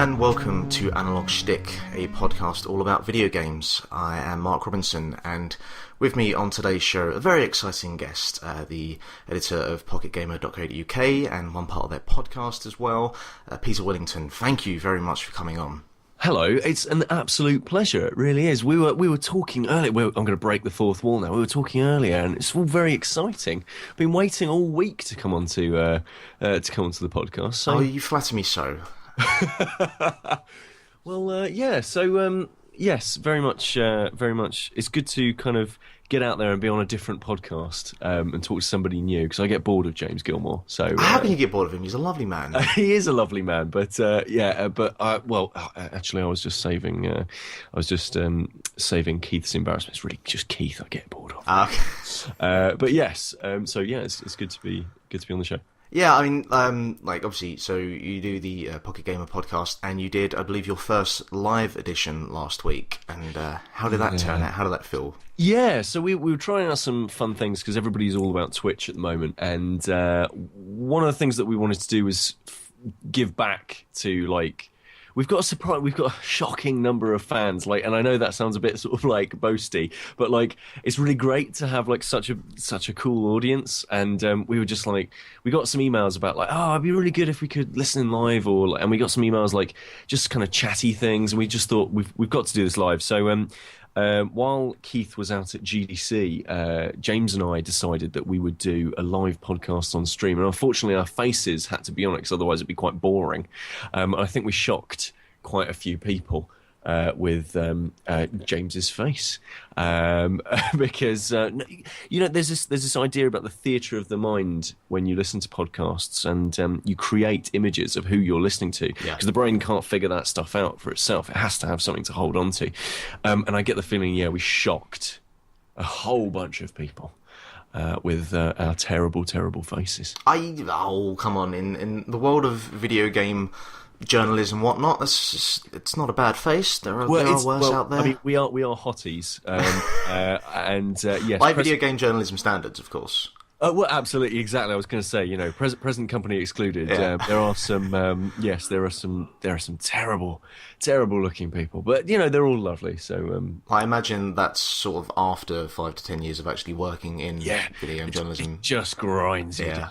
and welcome to Analog Shtick, a podcast all about video games. I am Mark Robinson, and with me on today's show, a very exciting guest, the editor of pocketgamer.co.uk and one part of their podcast as well, Peter Willington. Thank you very much for coming on. Hello, it's an absolute pleasure. It really is. We were talking earlier. I'm going to break the fourth wall now. We were talking earlier, and it's all very exciting. Been waiting all week to come onto the podcast. So. Oh, you flatter me so. Well, yeah. So, yes, very much. It's good to kind of get out there and be on a different podcast and talk to somebody new, because I get bored of James Gilmore. So how can you get bored of him? He's a lovely man. He is a lovely man, but actually, I was just saving. Saving Keith's embarrassment. It's really just Keith I get bored of. But yes. So yeah, it's good to be on the show. Yeah, I mean, obviously, so you do the Pocket Gamer podcast, and you did, I believe, your first live edition last week, and how did that turn out? How did that feel? Yeah, so we were trying out some fun things, because everybody's all about Twitch at the moment, and one of the things that we wanted to do was give back to, like, we've got a shocking number of fans, like, and I know that sounds a bit sort of like boasty, but like it's really great to have like such a cool audience. And we were just like, we got some emails about like, oh, it'd be really good if we could listen in live, and we got some emails like just kind of chatty things, and we just thought we've got to do this live. So while Keith was out at GDC, James and I decided that we would do a live podcast on stream, and unfortunately our faces had to be on it, because otherwise it'd be quite boring. I think we shocked quite a few people with James's face, because there's this idea about the theatre of the mind when you listen to podcasts, and you create images of who you're listening to, because the brain can't figure that stuff out for itself. It has to have something to hold on to, and I get the feeling, we shocked a whole bunch of people with our terrible faces. Come on, in the world of video game journalism, whatnot, it's not a bad face. There are worse out there. I mean, we are hotties, and yes, by video game journalism standards, of course. Well, absolutely, exactly. I was going to say, present company excluded. Yeah. There are some, there are some terrible looking people, but they're all lovely. So I imagine that's sort of after 5 to 10 years of actually working in video game journalism. It just grinds. Yeah.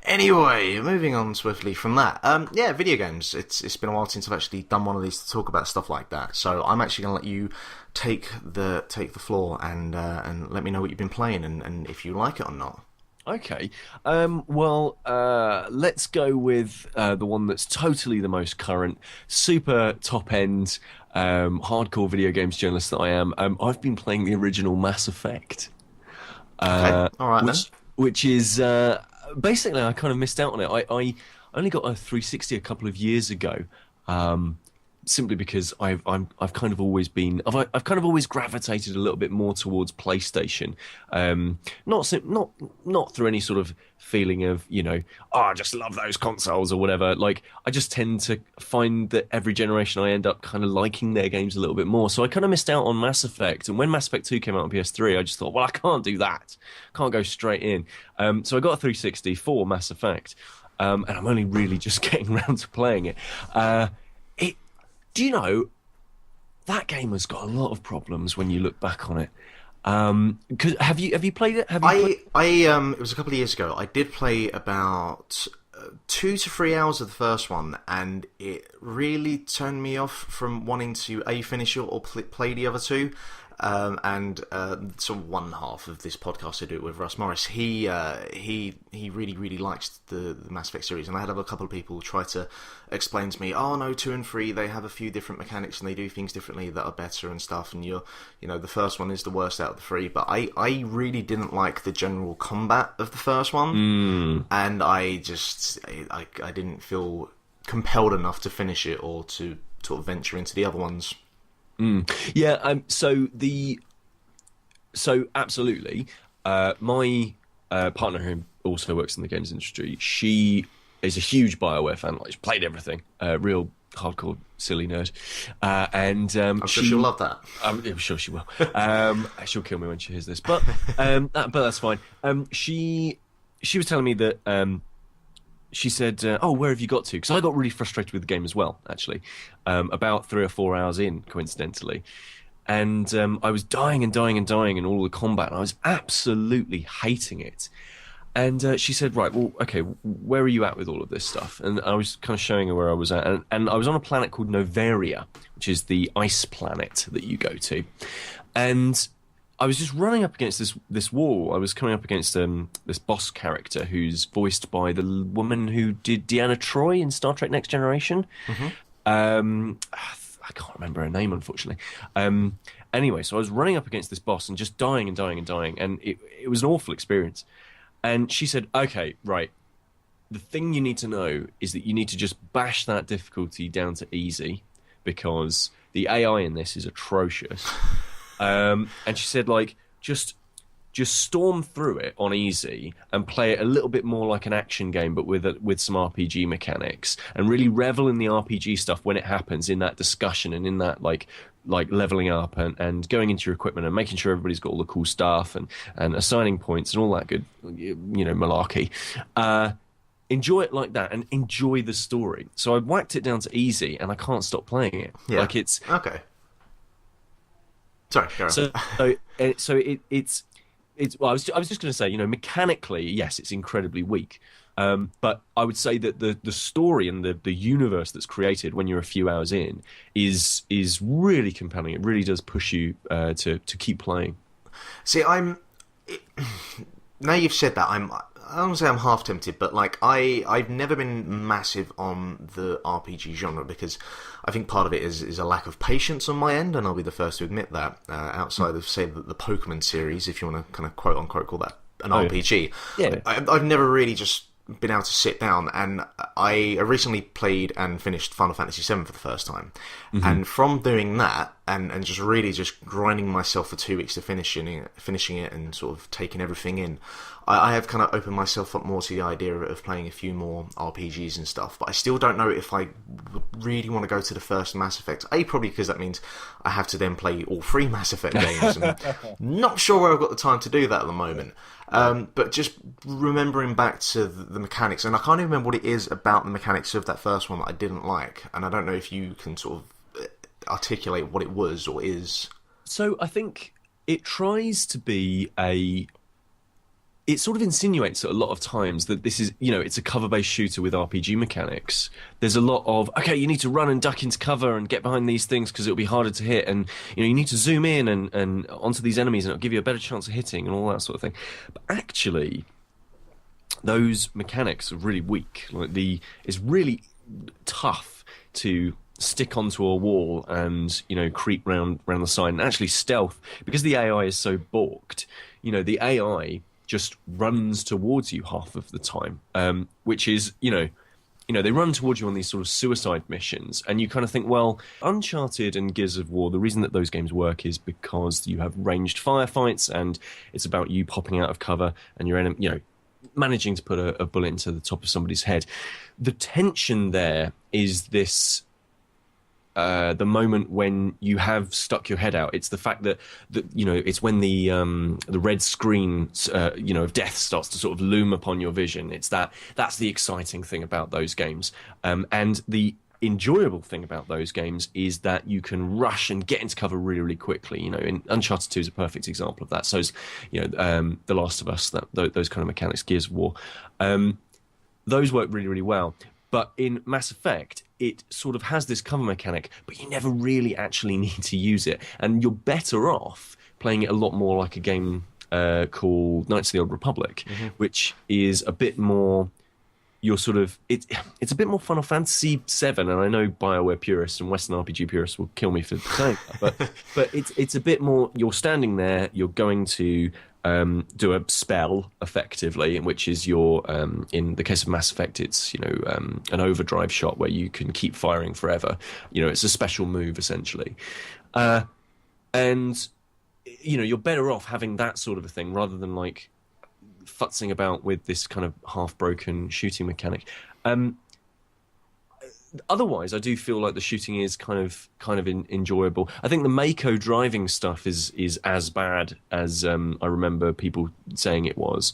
Anyway, moving on swiftly from that. Video games. It's been a while since I've actually done one of these to talk about stuff like that. So I'm actually going to let you take the floor and let me know what you've been playing and if you like it or not. Okay. Let's go with the one that's totally the most current, super top end, hardcore video games journalist that I am. I've been playing the original Mass Effect. Okay. All right, which is basically, I kind of missed out on it. I only got a 360 a couple of years ago. Simply because I've kind of always gravitated a little bit more towards PlayStation, not through any sort of feeling of I just love those consoles or whatever. Like, I just tend to find that every generation I end up kind of liking their games a little bit more. So I kind of missed out on Mass Effect, and when Mass Effect 2 came out on PS3, I just thought, well, I can't do that, can't go straight in. So I got a 360 for Mass Effect, and I'm only really just getting around to playing it. Do you know, that game has got a lot of problems when you look back on it? Have you played it? It was a couple of years ago. I did play about 2 to 3 hours of the first one, and it really turned me off from wanting to finish it or play the other two. So one half of this podcast I do it with Russ Morris. He really likes the Mass Effect series, and I had a couple of people try to explain to me, oh no, 2 and 3 they have a few different mechanics and they do things differently that are better and stuff, and the first one is the worst out of the 3. But I really didn't like the general combat of the first one, and I didn't feel compelled enough to finish it or to sort of venture into the other ones. Yeah, so absolutely. My partner, who also works in the games industry, she is a huge BioWare fan. Like, she's played everything. Real hardcore silly nerd. And I'm sure she'll love that. I'm sure she will. She'll kill me when she hears this, but that's fine. She was telling me that she said, "Oh, where have you got to?" Because I got really frustrated with the game as well, actually, about 3 or 4 hours in, coincidentally. And I was dying and dying and dying in all the combat, and I was absolutely hating it. And she said, "Right, well, okay, where are you at with all of this stuff?" And I was kind of showing her where I was at, and I was on a planet called Novaria, which is the ice planet that you go to, and I was just running up against this wall. I was coming up against this boss character who's voiced by the woman who did Deanna Troi in Star Trek Next Generation. I can't remember her name, unfortunately. Anyway, so I was running up against this boss and just dying and dying and dying, and it was an awful experience. And she said, "Okay, right, the thing you need to know is that you need to just bash that difficulty down to easy, because the AI in this is atrocious." And she said, like, just storm through it on easy and play it a little bit more like an action game, but with some RPG mechanics, and really revel in the RPG stuff when it happens, in that discussion and in that like leveling up and going into your equipment and making sure everybody's got all the cool stuff and assigning points and all that good, malarkey. Enjoy it like that and enjoy the story. So I whacked it down to easy, and I can't stop playing it. Yeah. Like, it's okay. Sorry, go on. So it's well, I was just going to say, mechanically, yes, it's incredibly weak. But I would say that the story and the universe that's created when you're a few hours in is really compelling. It really does push you to keep playing. See, now you've said that, I don't say I'm half tempted, but like I've never been massive on the RPG genre, because I think part of it is a lack of patience on my end, and I'll be the first to admit that. Outside of, say, the Pokemon series, if you want to kind of quote unquote call that an RPG, yeah, I've never really just been able to sit down. And I recently played and finished Final Fantasy VII for the first time, and from doing that and just really just grinding myself for 2 weeks to finishing it and sort of taking everything in, I have kind of opened myself up more to the idea of playing a few more RPGs and stuff, but I still don't know if I would really want to go to the first Mass Effect. Probably because that means I have to then play all 3 Mass Effect games, and not sure where I've got the time to do that at the moment. But just remembering back to the mechanics, and I can't even remember what it is about the mechanics of that first one that I didn't like, and I don't know if you can sort of articulate what it was or is. So I think it tries to be it sort of insinuates a lot of times that this is, it's a cover-based shooter with RPG mechanics. There's a lot of, okay, you need to run and duck into cover and get behind these things because it'll be harder to hit, and you need to zoom in and onto these enemies and it'll give you a better chance of hitting and all that sort of thing. But actually, those mechanics are really weak. It's really tough to stick onto a wall and creep round the side and actually stealth, because the AI is so balked. The AI just runs towards you half of the time, which is, they run towards you on these sort of suicide missions, and you kind of think, well, Uncharted and Gears of War, the reason that those games work is because you have ranged firefights, and it's about you popping out of cover and your enemy, managing to put a bullet into the top of somebody's head. The tension there is this. The moment when you have stuck your head out, it's the fact that it's when the red screen of death starts to sort of loom upon your vision. That's the exciting thing about those games, and the enjoyable thing about those games is that you can rush and get into cover really, really quickly. In Uncharted 2 is a perfect example of that. So is The Last of Us, those kind of mechanics, Gears of War, those work really, really well. But in Mass Effect, it sort of has this cover mechanic, but you never really actually need to use it. And you're better off playing it a lot more like a game called Knights of the Old Republic, which is a bit more... it's a bit more Final Fantasy VII, and I know BioWare purists and Western RPG purists will kill me for saying that, but it's a bit more... You're standing there, you're going to... do a spell effectively, which is in the case of Mass Effect, it's an overdrive shot where you can keep firing forever. It's a special move essentially, and you're better off having that sort of a thing rather than like futzing about with this kind of half broken shooting mechanic. Otherwise, I do feel like the shooting is kind of enjoyable. I think the Mako driving stuff is as bad as I remember people saying it was.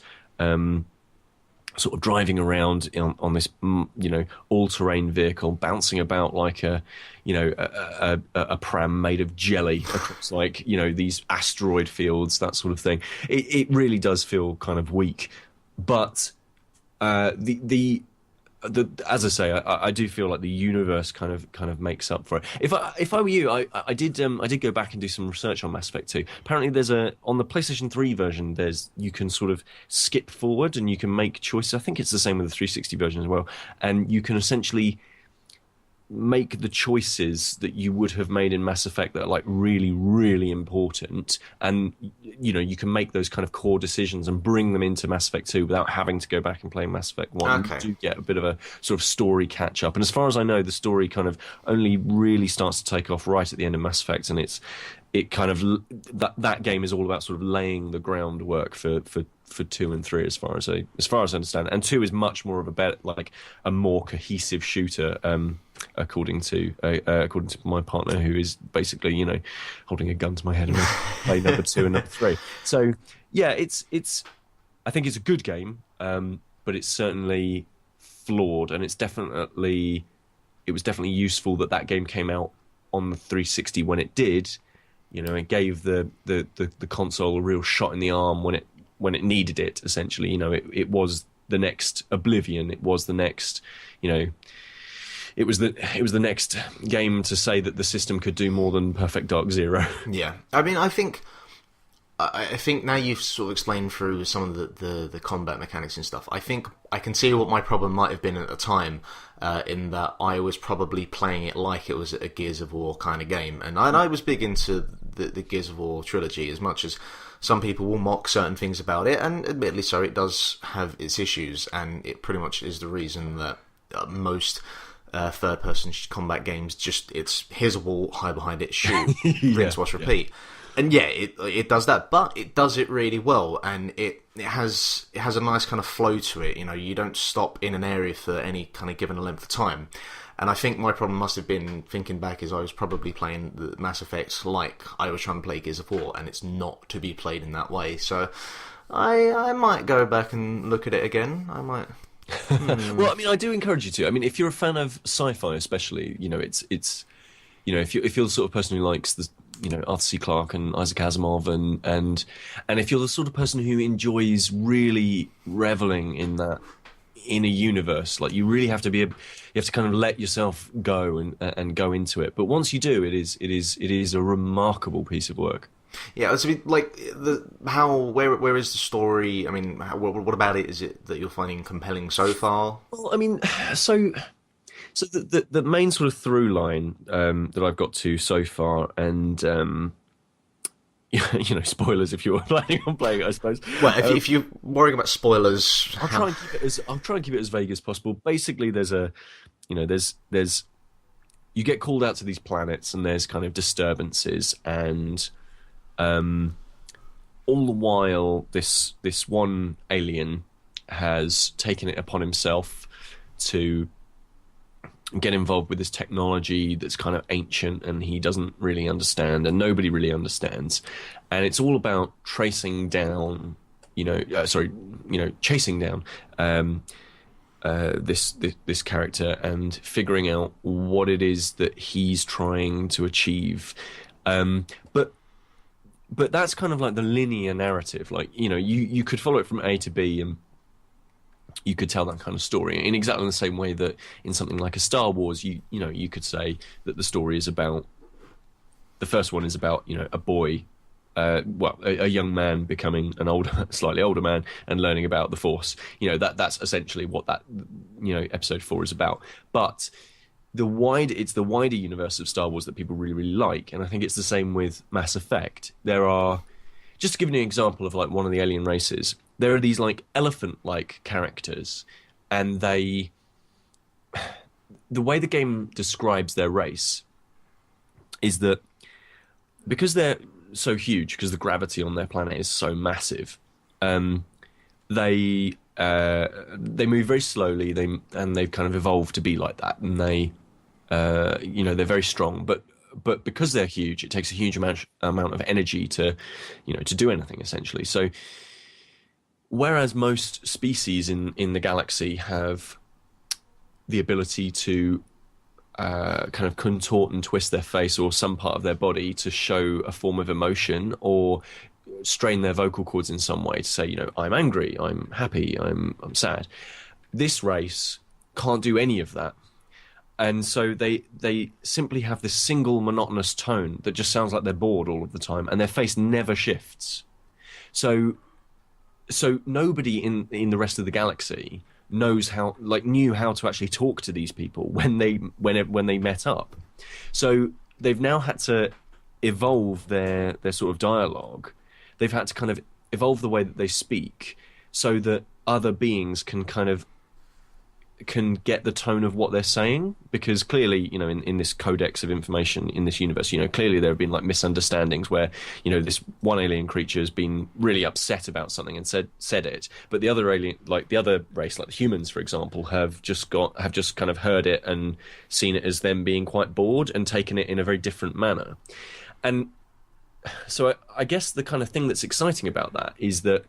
sort of driving around on this, all-terrain vehicle, bouncing about like a pram made of jelly across like, these asteroid fields, that sort of thing. It really does feel kind of weak, but the as I say, I do feel like the universe kind of makes up for it. If I were you, I did go back and do some research on Mass Effect 2. Apparently, there's on the PlayStation 3 version, you can sort of skip forward and you can make choices. I think it's the same with the 360 version as well, and you can essentially make the choices that you would have made in Mass Effect that are like really, really important, and you can make those kind of core decisions and bring them into Mass Effect 2 without having to go back and play Mass Effect 1. Okay. You do get a bit of a sort of story catch up, and as far as I know, the story kind of only really starts to take off right at the end of Mass Effect, and it kind of that game is all about sort of laying the groundwork for 2 and 3 as far as I understand, and 2 is much more of a more cohesive shooter, according to my partner, who is basically holding a gun to my head and play number 2 and number 3. So yeah, I think it's a good game, but it's certainly flawed, and it was definitely useful that game came out on the 360 when it did. It gave the console a real shot in the arm when it needed it. Essentially, it was the next Oblivion. It was the next, it was the next game to say that the system could do more than Perfect Dark Zero. Yeah, I mean, I think now you've sort of explained through some of the combat mechanics and stuff. I think I can see what my problem might have been at the time, in that I was probably playing it like it was a Gears of War kind of game, and I was big into the Gears of War trilogy, as much as some people will mock certain things about it, and admittedly so, it does have its issues, and it pretty much is the reason that most third-person combat games it's here's a wall, hide behind it, shoot, rinse, wash, repeat. Yeah. And yeah, it does that, but it does it really well, and it has a nice kind of flow to it. You don't stop in an area for any kind of given length of time. And I think my problem must have been, thinking back, is I was probably playing the Mass Effects like I was trying to play Gears of War, and it's not to be played in that way. So I might go back and look at it again. I might. Well, I mean, I do encourage you to. I mean, if you're a fan of sci-fi, especially, it's if you're the sort of person who likes the Arthur C. Clarke and Isaac Asimov, and if you're the sort of person who enjoys really reveling in a universe, like you really have to kind of let yourself go and go into it. But once you do, it is a remarkable piece of work. Yeah, it's a bit like where is the story? I mean, what about it is it that you're finding compelling so far? Well, I mean, so the main sort of through line that I've got to so far, and spoilers if you're planning on playing it, I suppose. Well, if you're worrying about spoilers, I'll try and keep it as vague as possible. Basically, there's you get called out to these planets, and there's kind of disturbances, and all the while, this one alien has taken it upon himself to get involved with this technology that's kind of ancient, and he doesn't really understand, and nobody really understands. And it's all about chasing down this character and figuring out what it is that he's trying to achieve. But that's kind of like the linear narrative. Like, you could follow it from A to B, and you could tell that kind of story in exactly the same way that in something like a Star Wars, you could say that the story is about, the first one is about, a boy, a young man becoming an slightly older man and learning about the Force. That's essentially what that, episode 4 is about. But it's the wider universe of Star Wars that people really, really like. And I think it's the same with Mass Effect. There are, just to give you an example of like one of the alien races, there are these like elephant-like characters, and the way the game describes their race is that because they're so huge, because the gravity on their planet is so massive, they move very slowly. They've kind of evolved to be like that, and they're very strong. But because they're huge, it takes a huge amount of energy to do anything, essentially. So whereas most species in the galaxy have the ability to kind of contort and twist their face or some part of their body to show a form of emotion or strain their vocal cords in some way to say, you know, I'm angry, I'm happy, I'm sad. This race can't do any of that. And so they simply have this single monotonous tone that just sounds like they're bored all of the time, and their face never shifts. So nobody in the rest of the galaxy knew how to actually talk to these people when they met up. So they've now had to evolve their sort of dialogue. They've had to kind of evolve the way that they speak so that other beings can get the tone of what they're saying, because clearly, you know, in this codex of information in this universe, you know, clearly there have been like misunderstandings where, you know, this one alien creature has been really upset about something and said it, but the other alien, like the other race, like the humans, for example, have just kind of heard it and seen it as them being quite bored and taken it in a very different manner. And so I guess the kind of thing that's exciting about that is that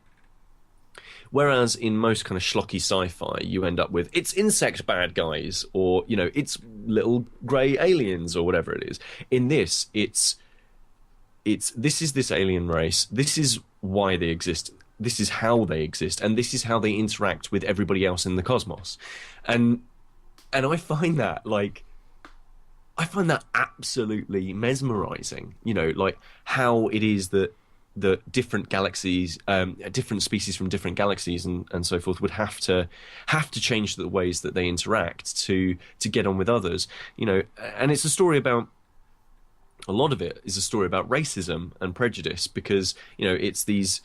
whereas in most kind of schlocky sci-fi, you end up with it's insect bad guys, or, you know, it's little grey aliens or whatever it is. In this, it's this is this alien race. This is why they exist. This is how they exist, and this is how they interact with everybody else in the cosmos. And I find that absolutely mesmerizing. You know, like how it is that the different galaxies, different species from different galaxies and so forth would have to change the ways that they interact to get on with others, you know. And it's a story about, a lot of it is a story about racism and prejudice, because, you know, it's these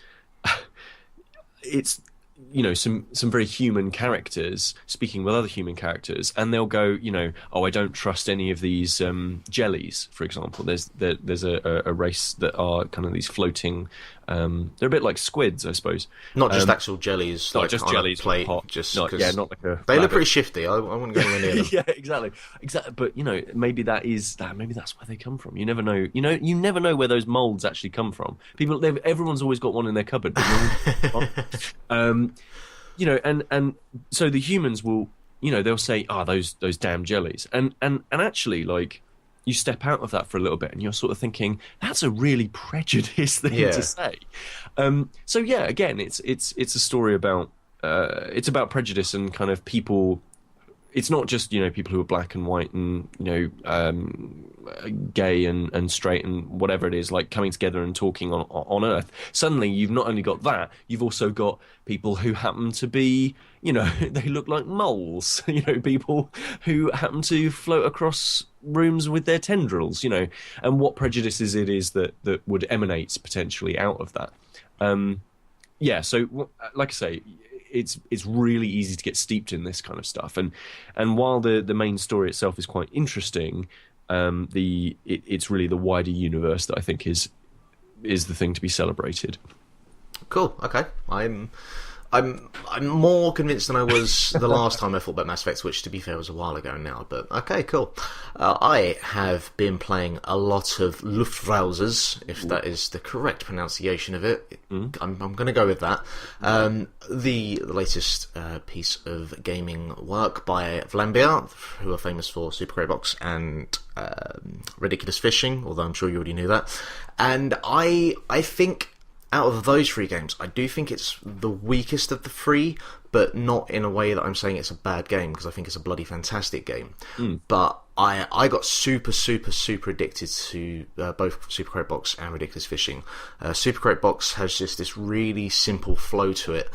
it's, you know, some very human characters speaking with other human characters, and they'll go, you know, oh, I don't trust any of these jellies, for example. There's a race that are kind of these floating, they're a bit like squids, I suppose. Not just actual jellies, not like just on jellies, a plate. hot. Just not like a. They look pretty shifty. I wouldn't go anywhere near them. Yeah, exactly. But, you know, maybe that's where they come from. You never know. You know, you never know where those molds actually come from. Everyone's always got one in their cupboard. But you know, and so the humans will, you know, they'll say, those damn jellies, and actually, like, you step out of that for a little bit and you're sort of thinking, that's a really prejudiced thing to say. So yeah, again, it's a story about it's about prejudice and kind of people. It's not just, you know, people who are black and white and, you know, gay and straight and whatever it is, like coming together and talking on Earth. Suddenly, you've not only got that, you've also got people who happen to be, you know, they look like moles, you know, people who happen to float across rooms with their tendrils, you know, and what prejudices it is that would emanate potentially out of that. Yeah, so like I say, it's really easy to get steeped in this kind of stuff, and while the main story itself is quite interesting, it's really the wider universe that I think is the thing to be celebrated. Cool. Okay, I'm more convinced than I was the last time I thought about Mass Effect, which, to be fair, was a while ago now. But okay, cool. I have been playing a lot of Luftrausers, if that is the correct pronunciation of it. I'm going to go with that. The latest piece of gaming work by Vlambeer, who are famous for Super Great Box and Ridiculous Fishing, although I'm sure you already knew that. And I think, out of those three games, I do think it's the weakest of the three, but not in a way that I'm saying it's a bad game, because I think it's a bloody fantastic game. But I got super addicted to both Super Great Box and Ridiculous Fishing. Super Great Box has just this really simple flow to it,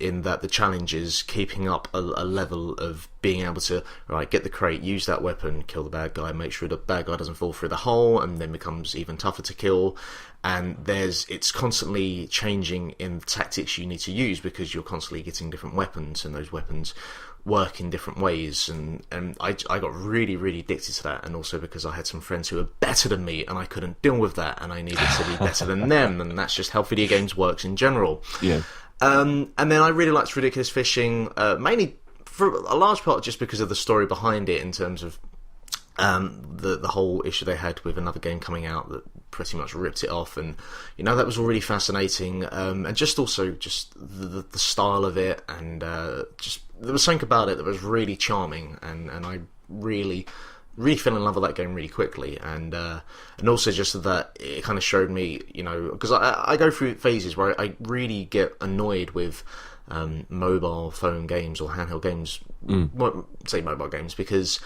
in that the challenge is keeping up a level of being able to, right, get the crate, use that weapon, kill the bad guy, make sure the bad guy doesn't fall through the hole, and then becomes even tougher to kill. And it's constantly changing in the tactics you need to use, because you're constantly getting different weapons, and those weapons work in different ways, and I got really addicted to that, and also because I had some friends who were better than me and I couldn't deal with that, and I needed to be better than them, and that's just how video games works in general. Yeah. And then I really liked Ridiculous Fishing, mainly for a large part just because of the story behind it, in terms of the whole issue they had with another game coming out that pretty much ripped it off, and that was all really fascinating, and just also just the style of it, and just there was something about it that was really charming, and I really fell in love with that game really quickly, and also just that it kind of showed me, because I go through phases where I really get annoyed with mobile phone games or handheld games, well, say mobile games, because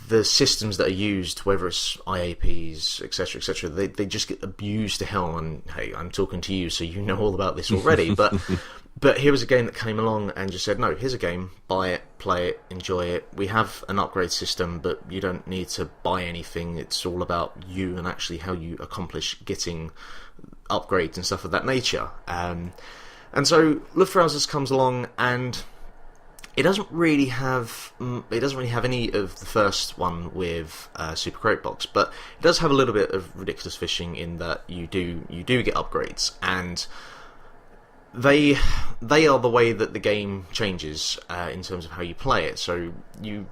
the systems that are used, whether it's IAPs, etc., they just get abused to hell. And hey, I'm talking to you, so you know all about this already. But here was a game that came along and just said, no, here's a game, buy it, play it, enjoy it. We have an upgrade system, but you don't need to buy anything. It's all about you and actually how you accomplish getting upgrades and stuff of that nature. And so Luftrausers comes along, and it doesn't really have any of the first one with Super Crate Box, but it does have a little bit of ridiculous fishing in that you do get upgrades, and they are the way that the game changes in terms of how you play it. So you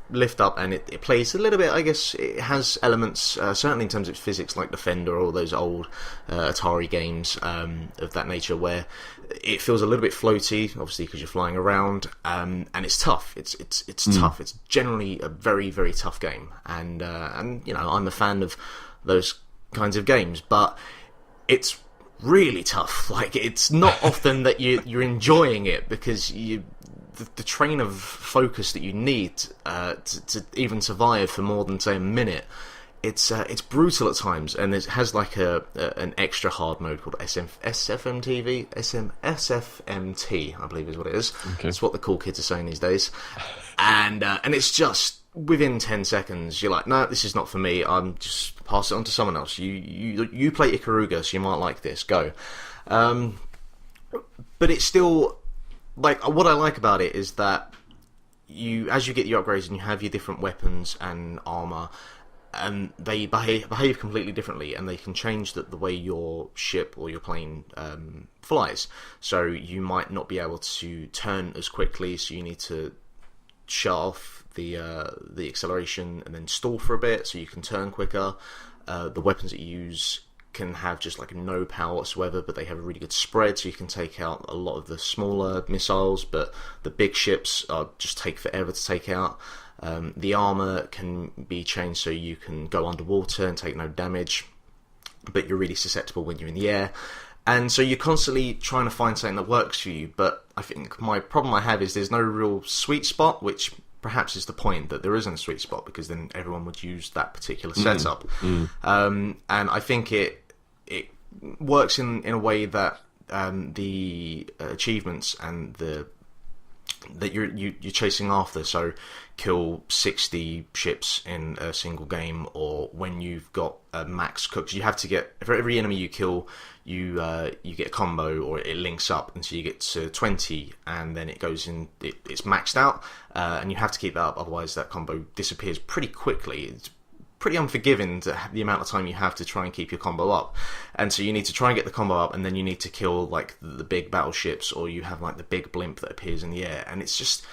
lift up and it plays a little bit, I guess it has elements, certainly in terms of physics, like Defender or those old Atari games of that nature, where it feels a little bit floaty, obviously because you're flying around, and it's tough. It's tough. It's generally a very, very tough game, and I'm a fan of those kinds of games, but it's really tough. Like, it's not often that you're enjoying it, because the train of focus that you need to even survive for more than, say, a minute, it's brutal at times, and it has like an extra hard mode called SFMT, I believe is what it is. Okay. That's what the cool kids are saying these days, and it's just within 10 seconds you're like, no, this is not for me. I'm just pass it on to someone else. You play Ikaruga, so you might like this. Go, but it's still. Like, what I like about it is that as you get your upgrades and you have your different weapons and armor, and they behave completely differently, and they can change the way your ship or your plane flies. So you might not be able to turn as quickly, so you need to shut off the acceleration and then stall for a bit so you can turn quicker. The weapons that you use can have just like no power whatsoever, but they have a really good spread, so you can take out a lot of the smaller missiles, but the big ships just take forever to take out. The armor can be changed so you can go underwater and take no damage, but you're really susceptible when you're in the air. And so you're constantly trying to find something that works for you, but I think my problem I have is there's no real sweet spot, which perhaps is the point, that there isn't a sweet spot, because then everyone would use that particular setup. And I think it works in a way that the achievements and that you're chasing after, so kill 60 ships in a single game, or when you've got a max cook, you have to get, for every enemy you kill, you get a combo, or it links up until you get to 20, and then it goes in, it's maxed out, and you have to keep that up, otherwise that combo disappears pretty quickly. It's pretty unforgiving to the amount of time you have to try and keep your combo up, and so you need to try and get the combo up, and then you need to kill like the big battleships, or you have like the big blimp that appears in the air, and it's just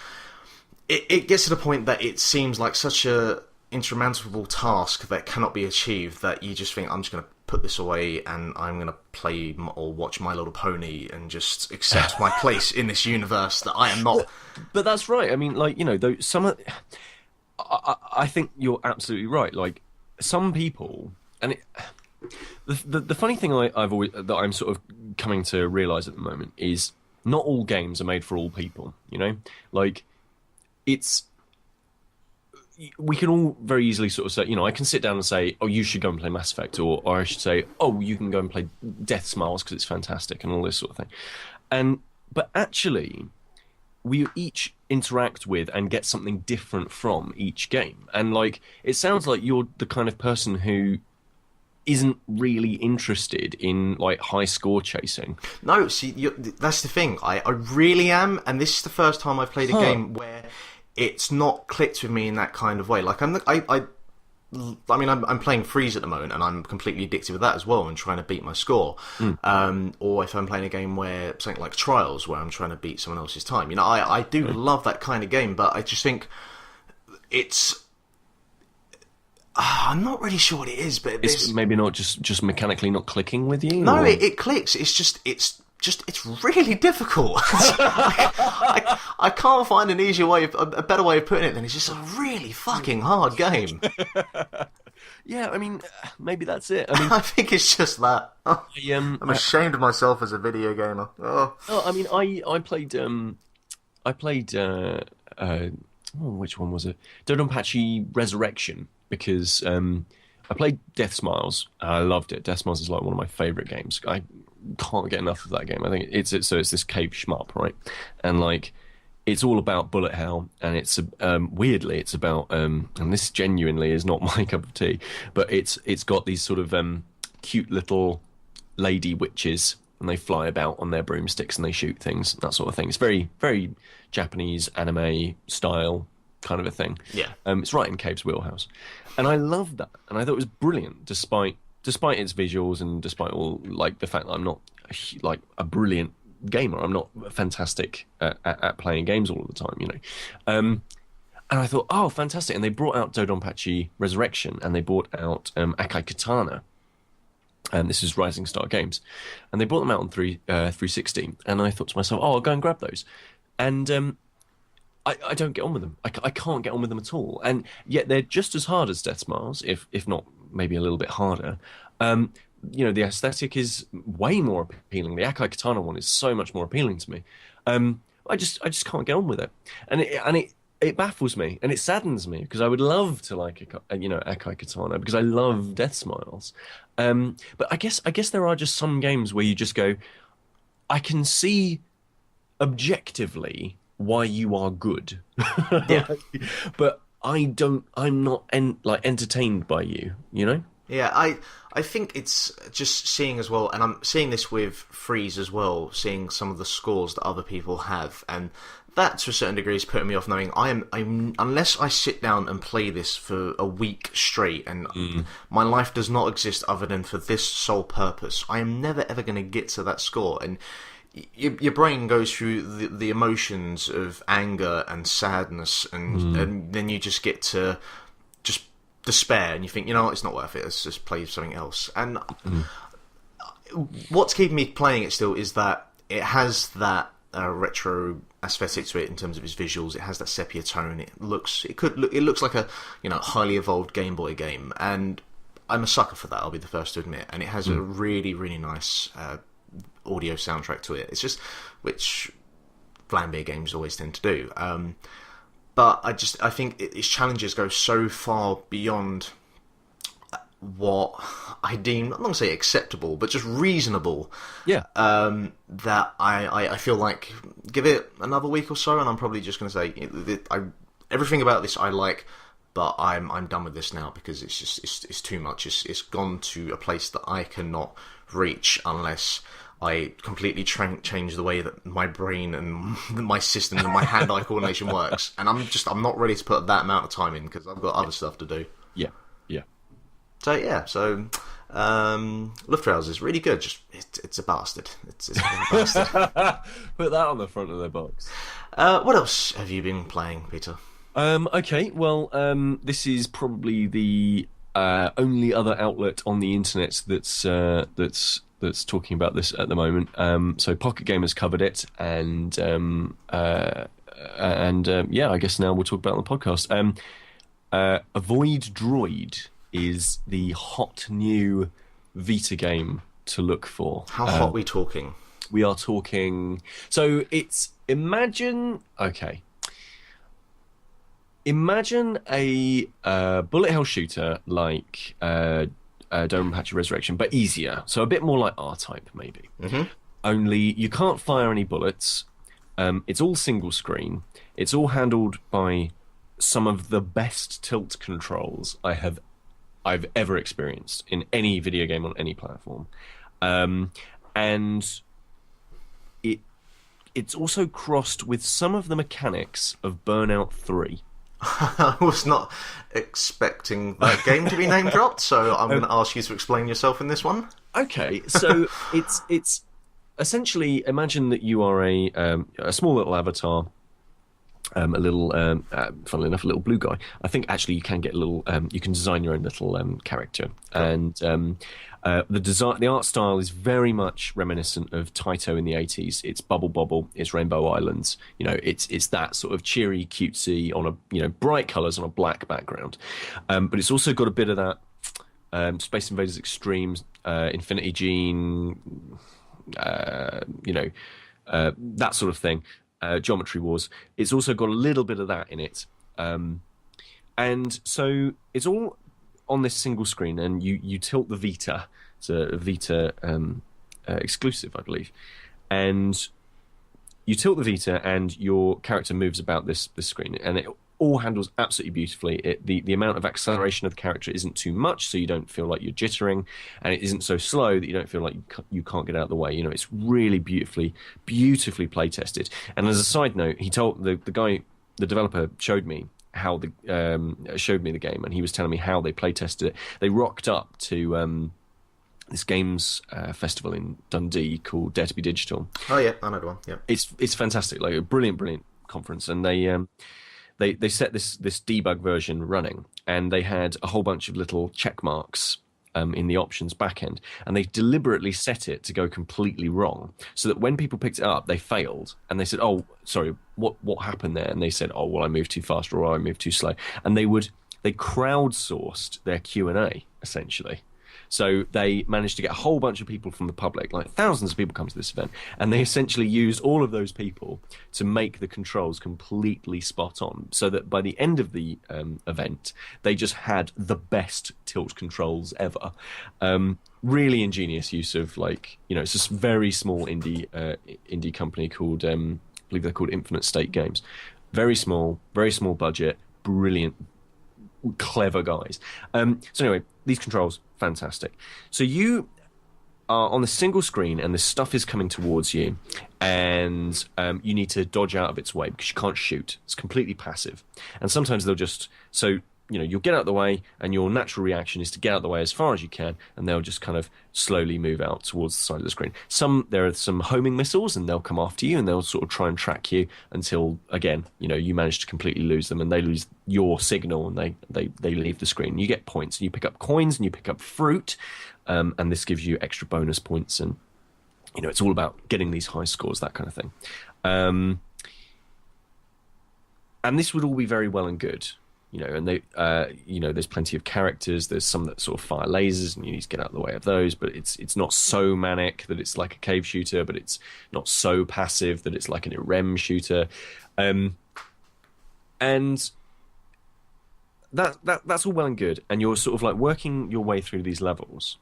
it gets to the point that it seems like such a insurmountable task that cannot be achieved, that you just think, I'm just going to put this away and I'm going to play or watch My Little Pony and just accept my place in this universe that I am not. But that's right. I mean, like, I think you're absolutely right. Like, some people, and the funny thing that I'm sort of coming to realise at the moment is not all games are made for all people. Like, we can all very easily sort of say, I can sit down and say, oh, you should go and play Mass Effect, or I should say, oh, you can go and play Death Smiles because it's fantastic and all this sort of thing. But actually, we each interact with and get something different from each game. And like, it sounds like you're the kind of person who isn't really interested in like high score chasing. No, see, that's the thing. I really am, and this is the first time I've played a game where it's not clicked with me in that kind of way. Like, I'm playing Freeze at the moment, and I'm completely addicted with that as well, and trying to beat my score. Or if I'm playing a game where something like Trials, where I'm trying to beat someone else's time. I do love that kind of game, but I just think it's I'm not really sure what it is, but It's maybe not just mechanically not clicking with you. No, or... it clicks. It's really difficult. I can't find an easier way, a better way of putting it than it's just a really fucking hard game. Yeah, I mean, maybe that's it. I mean, I think it's just that. I'm ashamed of myself as a video gamer. Oh. No, I mean, I played which one was it? Dodonpachi Resurrection, because I played Death Smiles and I loved it. Death Smiles is like one of my favourite games. I can't get enough of that game. I think it's this cave shmup, right? And like, it's all about bullet hell, and it's weirdly it's about and this genuinely is not my cup of tea, but it's got these sort of cute little lady witches, and they fly about on their broomsticks and they shoot things, that sort of thing. It's very, very Japanese anime style kind of a thing. Yeah. It's right in Cave's wheelhouse, and I loved that, and I thought it was brilliant, despite its visuals and despite all like the fact that I'm not like a brilliant gamer. I'm not fantastic at playing games all of the time, you know. And I thought, oh, fantastic! And they brought out Dodonpachi Resurrection, and they brought out Akai Katana. And this is Rising Star Games, and they brought them out on 360. And I thought to myself, oh, I'll go and grab those. And I don't get on with them. I can't get on with them at all. And yet they're just as hard as Death Smiles, if not maybe a little bit harder. You know, the aesthetic is way more appealing. The Akai Katana one is so much more appealing to me. I just can't get on with it, and it baffles me and it saddens me, because I would love to like Akai Katana, because I love Death Smiles. But I guess there are just some games where you just go, I can see objectively why you are good, Yeah. but I'm not entertained by you, you know. Yeah, I think it's just seeing as well, and I'm seeing this with Freeze as well, seeing some of the scores that other people have, and that to a certain degree is putting me off, knowing I'm unless I sit down and play this for a week straight, and my life does not exist other than for this sole purpose, I am never ever going to get to that score. And your brain goes through the emotions of anger and sadness, and then you just get to just despair, and you think, you know what, it's not worth it, let's just play something else. And what's keeping me playing it still is that it has that retro aesthetic to it in terms of its visuals. It has that sepia tone. It looks like a highly evolved Game Boy game, and I'm a sucker for that, I'll be the first to admit. And it has a really, really nice audio soundtrack to it. It's just, which Vlambeer games always tend to do. But I think its challenges go so far beyond what I deem, I'm not going to say acceptable, but just reasonable. Yeah. That I feel like, give it another week or so, and I'm probably just going to say, everything about this I like, but I'm done with this now, because it's just it's too much. It's gone to a place that I cannot reach unless I completely change the way that my brain and my system and my hand-eye coordination works, and I'm not ready to put that amount of time in, because I've got other stuff to do. Yeah. So Luftrausers, really good. Just it's a bastard. It's a bastard. Put that on the front of their box. What else have you been playing, Peter? Okay, well, this is probably the only other outlet on the internet that's talking about this at the moment. So Pocket Gamer's covered it, and yeah, I guess now we'll talk about it on the podcast. Avoid Droid is the hot new Vita game to look for. How hot are we talking? We are talking. So it's imagine a bullet hell shooter like Dodonpachi Resurrection, but easier. So a bit more like R-Type, maybe. Mm-hmm. Only you can't fire any bullets. It's all single screen. It's all handled by some of the best tilt controls I've ever experienced in any video game on any platform. And it's also crossed with some of the mechanics of Burnout 3. I was not expecting that game to be name dropped, so I'm going to ask you to explain yourself in this one. Okay, so it's essentially, imagine that you are a small little avatar, a little, funnily enough, a little blue guy. I think actually you can get a little, you can design your own little character. Cool. And the art style is very much reminiscent of Taito in the 80s. It's Bubble Bobble, it's Rainbow Islands. It's that sort of cheery, cutesy on a, bright colours on a black background. But it's also got a bit of that Space Invaders Extreme, Infinity Gene, that sort of thing. Geometry Wars. It's also got a little bit of that in it, and so it's all on this single screen. And you tilt the Vita. It's a Vita exclusive, I believe, and you tilt the Vita, and your character moves about this screen, and it all handles absolutely beautifully. The amount of acceleration of the character isn't too much, so you don't feel like you're jittering, and it isn't so slow that you don't feel like you can't get out of the way. It's really beautifully play tested. And as a side note, he told the guy, the developer, showed me the game, and he was telling me how they play tested it. They rocked up to this games festival in Dundee called Dare to Be Digital. Oh yeah, I know the one. Yeah, it's fantastic, like a brilliant conference, and they set this debug version running, and they had a whole bunch of little check marks in the options backend, and they deliberately set it to go completely wrong, so that when people picked it up, they failed, and they said, "Oh, sorry, what happened there?" And they said, "Oh, well, I moved too fast, or I moved too slow," and they crowdsourced their Q&A essentially. So they managed to get a whole bunch of people from the public, like thousands of people come to this event, and they essentially used all of those people to make the controls completely spot on, so that by the end of the event, they just had the best tilt controls ever. Really ingenious use of, it's this very small indie company called, I believe they're called Infinite State Games. Very small budget, brilliant, clever guys. So anyway, these controls, fantastic. So you are on the single screen, and this stuff is coming towards you, and you need to dodge out of its way because you can't shoot. It's completely passive. And sometimes they'll just... So, you'll get out of the way, and your natural reaction is to get out of the way as far as you can, and they'll just kind of slowly move out towards the side of the screen. There are some homing missiles, and they'll come after you, and they'll sort of try and track you until, again, you manage to completely lose them, and they lose your signal, and they leave the screen. You get points, and you pick up coins, and you pick up fruit, and this gives you extra bonus points, and it's all about getting these high scores, that kind of thing. And this would all be very well and good. And they, there's plenty of characters. There's some that sort of fire lasers, and you need to get out of the way of those. But it's not so manic that it's like a cave shooter, but it's not so passive that it's like an IREM shooter. And that's all well and good. And you're sort of like working your way through these levels,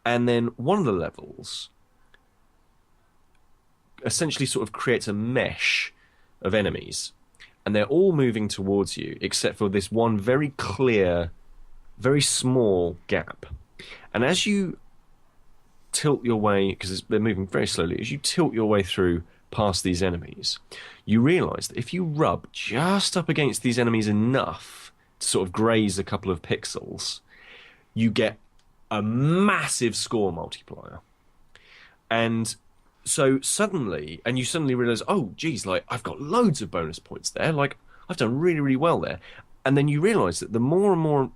and then one of the levels essentially sort of creates a mesh of enemies. And they're all moving towards you, except for this one very clear, very small gap. And as you tilt your way, because they're moving very slowly, as you tilt your way through past these enemies, you realise that if you rub just up against these enemies enough to sort of graze a couple of pixels, you get a massive score multiplier. And so you suddenly realise, oh, geez, like, I've got loads of bonus points there. Like, I've done really, really well there. And then you realise that the more and more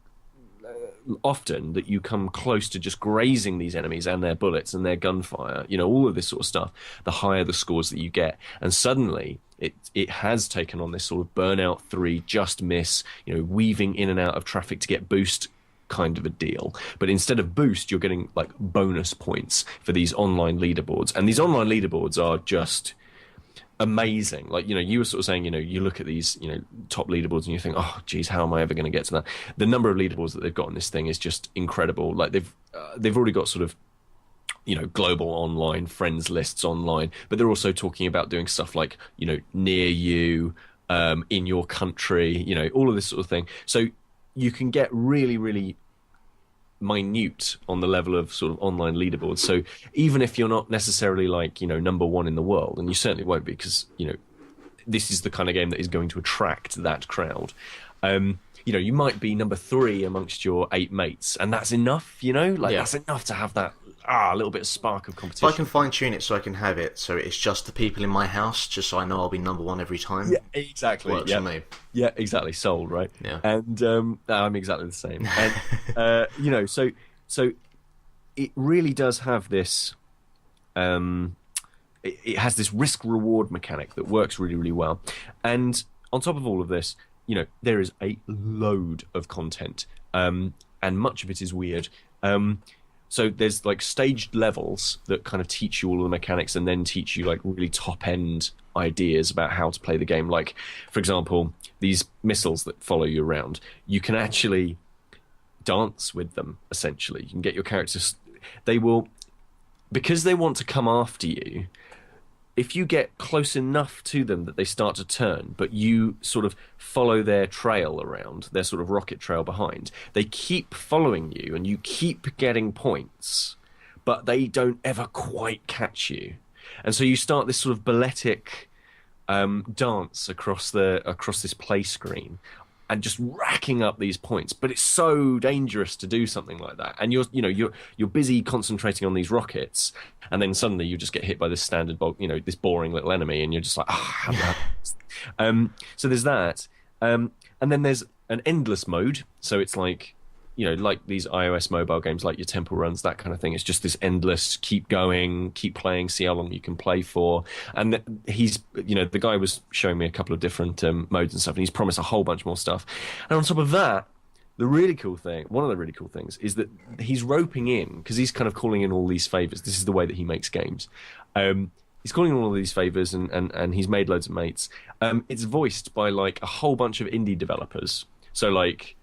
often that you come close to just grazing these enemies and their bullets and their gunfire, you know, all of this sort of stuff, the higher the scores that you get. And suddenly it has taken on this sort of Burnout 3, just miss, you know, weaving in and out of traffic to get boost kind of a deal. But instead of boost, you're getting like bonus points for these online leaderboards. And these online leaderboards are just amazing. Like, you know, you were sort of saying, you know, you look at these, you know, top leaderboards and you think, oh geez, how am I ever going to get to that? The number of leaderboards that they've got on this thing is just incredible. Like they've already got sort of, you know, global online friends lists online, but they're also talking about doing stuff like, you know, near you, in your country, you know, all of this sort of thing. So you can get really, really minute on the level of sort of online leaderboards. So even if you're not necessarily like, you know, number one in the world, and you certainly won't be, because, you know, this is the kind of game that is going to attract that crowd. You know, you might be number 3 amongst your 8 mates, and that's enough, you know, like that's enough to have that a little bit of spark of If competition. I can fine tune it so I can have it so it's just the people in my house, just so I know I'll be number one every time. Yeah, exactly. Works for me. Yeah, exactly. Sold, right? Yeah. And I'm exactly the same. And so it really does have this. It has this risk reward mechanic that works really, really well. And on top of all of this, there is a load of content, and much of it is weird. So there's like staged levels that kind of teach you all the mechanics and then teach you like really top end ideas about how to play the game. Like, for example, these missiles that follow you around, you can actually dance with them, essentially. You can get your characters... They will... Because they want to come after you, if you get close enough to them that they start to turn, but you sort of follow their trail around, their sort of rocket trail behind, they keep following you and you keep getting points, but they don't ever quite catch you. And so you start this sort of balletic dance across this play screen and just racking up these points. But it's so dangerous to do something like that. And you're busy concentrating on these rockets, and then suddenly you just get hit by this standard this boring little enemy, and you're just like, how did that happen? So there's that. And then there's an endless mode. So it's like, like these iOS mobile games, like your Temple Runs, that kind of thing. It's just this endless, keep going, keep playing, see how long you can play for. And the guy was showing me a couple of different modes and stuff, and he's promised a whole bunch more stuff. And on top of that, one of the really cool things is that he's roping in, because he's kind of calling in all these favors. This is the way that he makes games. He's calling in all of these favors, and he's made loads of mates. It's voiced by like a whole bunch of indie developers. So like,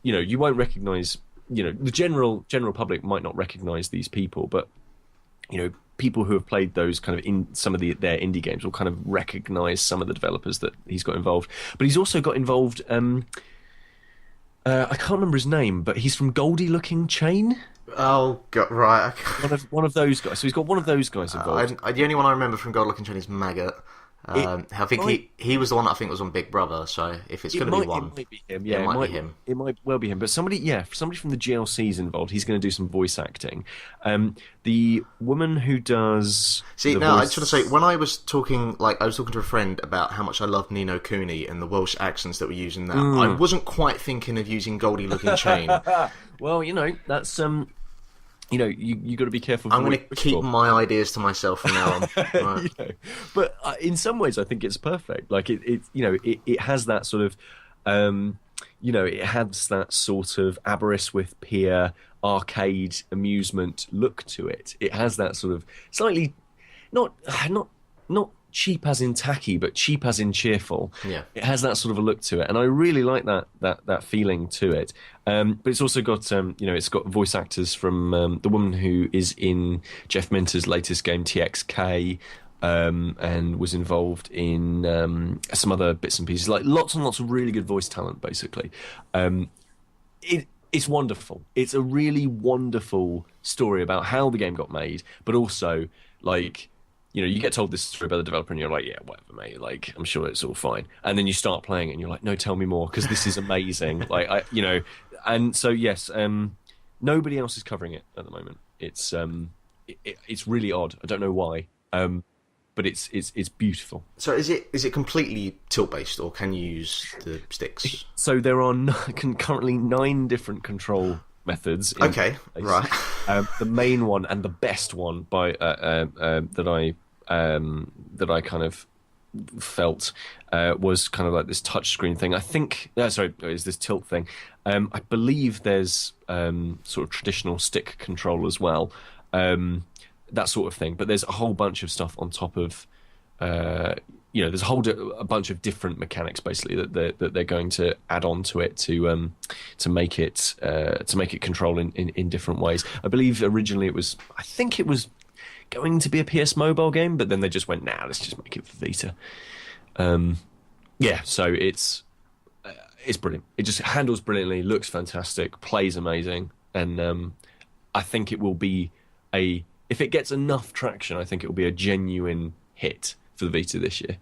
you won't recognize, the general public might not recognize these people, but people who have played those kind of in some of their indie games will kind of recognize some of the developers that he's got involved. But he's also got involved. I can't remember his name, but he's from Goldie Looking Chain. Oh God, right. One of those guys. So he's got one of those guys involved. The only one I remember from Gold Looking Chain is Maggot. I think he was the one that I think was on Big Brother. So if it's going to be one, it might be him. Yeah, it might be him. It might well be him. But somebody from the GLC's involved. He's going to do some voice acting. The woman who does I just want to say, when I was talking to a friend about how much I love Ni no Kuni and the Welsh accents that were used in that, I wasn't quite thinking of using Goldie Looking Chain. Well, that's you got to be careful. I'm going to keep my ideas to myself from now on. Right. But in some ways, I think it's perfect. Like it has that sort of, it has that sort of Aberystwyth with peer arcade amusement look to it. It has that sort of slightly, not cheap as in tacky, but cheap as in cheerful. Yeah, it has that sort of a look to it, and I really like that feeling to it. But it's also got it's got voice actors from the woman who is in Jeff Minter's latest game TXK, and was involved in some other bits and pieces, like lots and lots of really good voice talent. Basically, it's wonderful. It's a really wonderful story about how the game got made, but also like. You get told this story by the developer and you're like, yeah, whatever, mate. Like, I'm sure it's all fine. And then you start playing it and you're like, no, tell me more, because this is amazing. And so, yes, nobody else is covering it at the moment. It's it's really odd. I don't know why, but it's beautiful. So is it completely tilt-based, or can you use the sticks? So there are currently 9 different control methods. Okay, right. The main one and the best one by that I kind of felt was kind of like this touchscreen thing. I think is this tilt thing. I believe there's sort of traditional stick control as well, that sort of thing. But there's a whole bunch of stuff on top of. There's a bunch of different mechanics basically that they're going to add on to it to make it control in different ways. I believe originally it was going to be a PS Mobile game, but then they just went, nah, let's just make it for Vita. So it's brilliant. It just handles brilliantly, looks fantastic, plays amazing, and I think it will be if it gets enough traction, I think it will be a genuine hit for the Vita this year.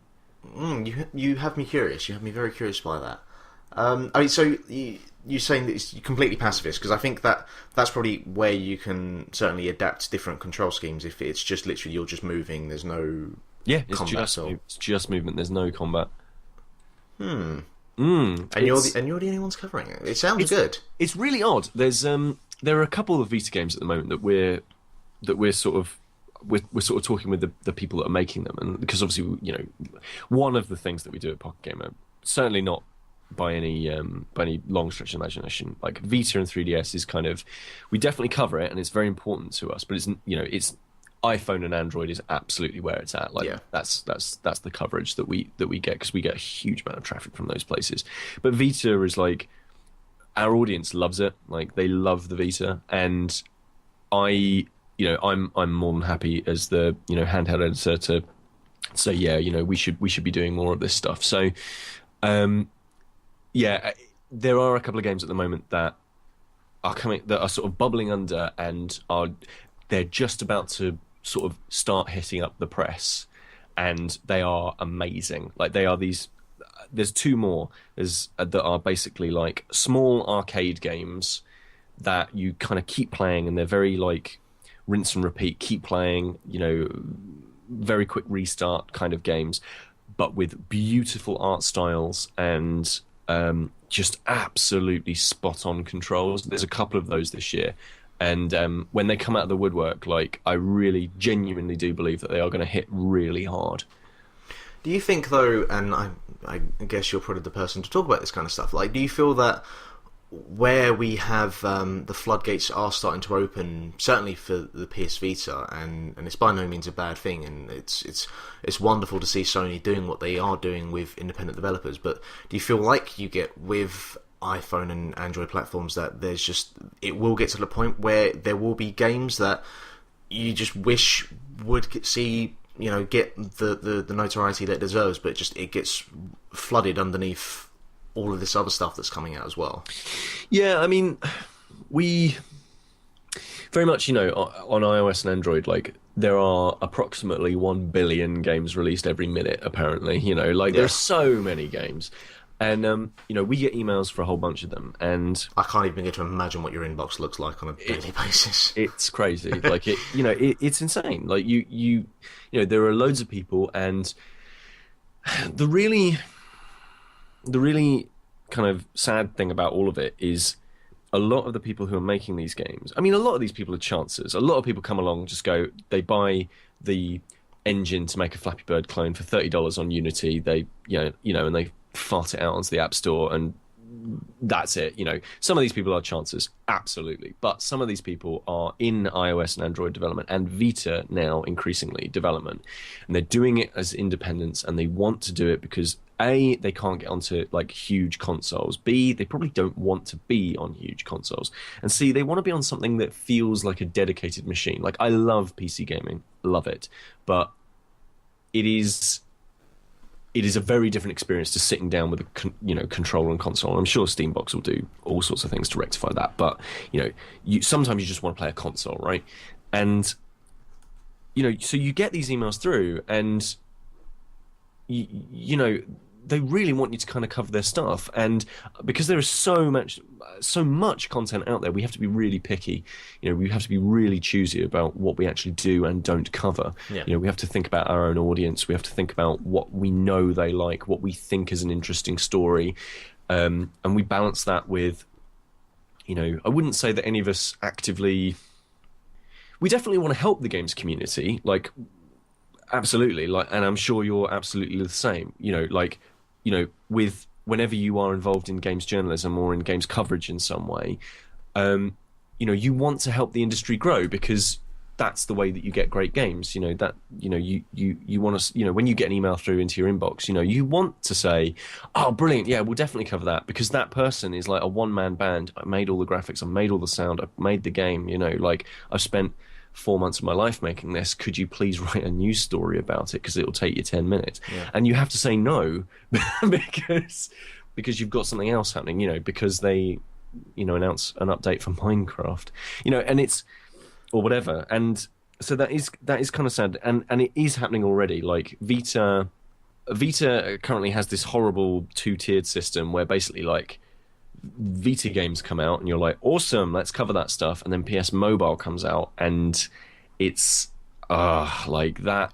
You have me curious. You have me very curious by that. I mean, so you're saying that it's completely pacifist, because I think that's probably where you can certainly adapt different control schemes. If it's just literally you're just moving, there's no combat. It's just movement. There's no combat. And you're the only ones covering it. It sounds good. It's really odd. There are a couple of Vita games at the moment that we're sort of talking with the people that are making them, and because obviously one of the things that we do at Pocket Gamer, certainly not by any long stretch of imagination, like Vita and 3DS is kind of, we definitely cover it and it's very important to us, but it's iPhone and Android is absolutely where it's at. Like that's the coverage that we get, because we get a huge amount of traffic from those places. But Vita is like, our audience loves it. Like they love the Vita, and I'm more than happy as the handheld editor to say we should be doing more of this stuff. So there are a couple of games at the moment that are coming, that are sort of bubbling under, and they're just about to sort of start hitting up the press, and they are amazing. Like they are these. There's two more that are basically like small arcade games that you kind of keep playing, and they're very like rinse and repeat, keep playing, very quick restart kind of games, but with beautiful art styles and just absolutely spot on controls. There's a couple of those this year, and when they come out of the woodwork, like I really genuinely do believe that they are going to hit really hard. Do you think though, and I guess you're probably the person to talk about this kind of stuff, like do you feel that where we have the floodgates are starting to open, certainly for the PS Vita, and it's by no means a bad thing, and it's wonderful to see Sony doing what they are doing with independent developers, but do you feel like you get with iPhone and Android platforms that it will get to the point where there will be games that you just wish would see get the notoriety that it deserves, but it gets flooded underneath all of this other stuff that's coming out as well? Yeah, I mean, we very much, on iOS and Android, like there are approximately 1 billion games released every minute, apparently. There's so many games. And, we get emails for a whole bunch of them. And I can't even begin to imagine what your inbox looks like on a daily basis. It's crazy. Like, it's insane. Like, there are loads of people, and the really kind of sad thing about all of it is a lot of the people who are making these games, I mean, a lot of these people are chancers. A lot of people come along, just go, they buy the engine to make a Flappy Bird clone for $30 on Unity. They, and they fart it out onto the App Store, and that's it. Some of these people are chancers, absolutely, but some of these people are in iOS and Android development, and Vita now increasingly development, and they're doing it as independents, and they want to do it because A, they can't get onto like huge consoles, B, they probably don't want to be on huge consoles, and C, they want to be on something that feels like a dedicated machine. Like, I love PC gaming, love it, but it is a very different experience to sitting down with a controller and console. I'm sure Steambox will do all sorts of things to rectify that, but sometimes you just want to play a console, right? And so you get these emails through, and they really want you to kind of cover their stuff, and because there is so much content out there, we have to be really picky. We have to be really choosy about what we actually do and don't cover. Yeah. We have to think about our own audience. We have to think about what we know they like, what we think is an interesting story, and we balance that with, I wouldn't say that any of us actively. We definitely want to help the games community, like absolutely, like, and I'm sure you're absolutely the same. With whenever you are involved in games journalism or in games coverage in some way, you want to help the industry grow, because that's the way that you get great games. You want to, when you get an email through into your inbox, you want to say, oh, brilliant, yeah, we'll definitely cover that, because that person is like a one-man band. I made all the graphics, I made all the sound, I made the game, like I've spent 4 months of my life making this. Could you please write a news story about it, because it'll take you 10 minutes? Yeah. And you have to say no because you've got something else happening, because they announce an update for Minecraft, and it's, or whatever. And so that is kind of sad, and it is happening already. Like Vita, Vita currently has this horrible two-tiered system where basically like Vita games come out and you're like, awesome, let's cover that stuff, and then PS Mobile comes out and it's like that.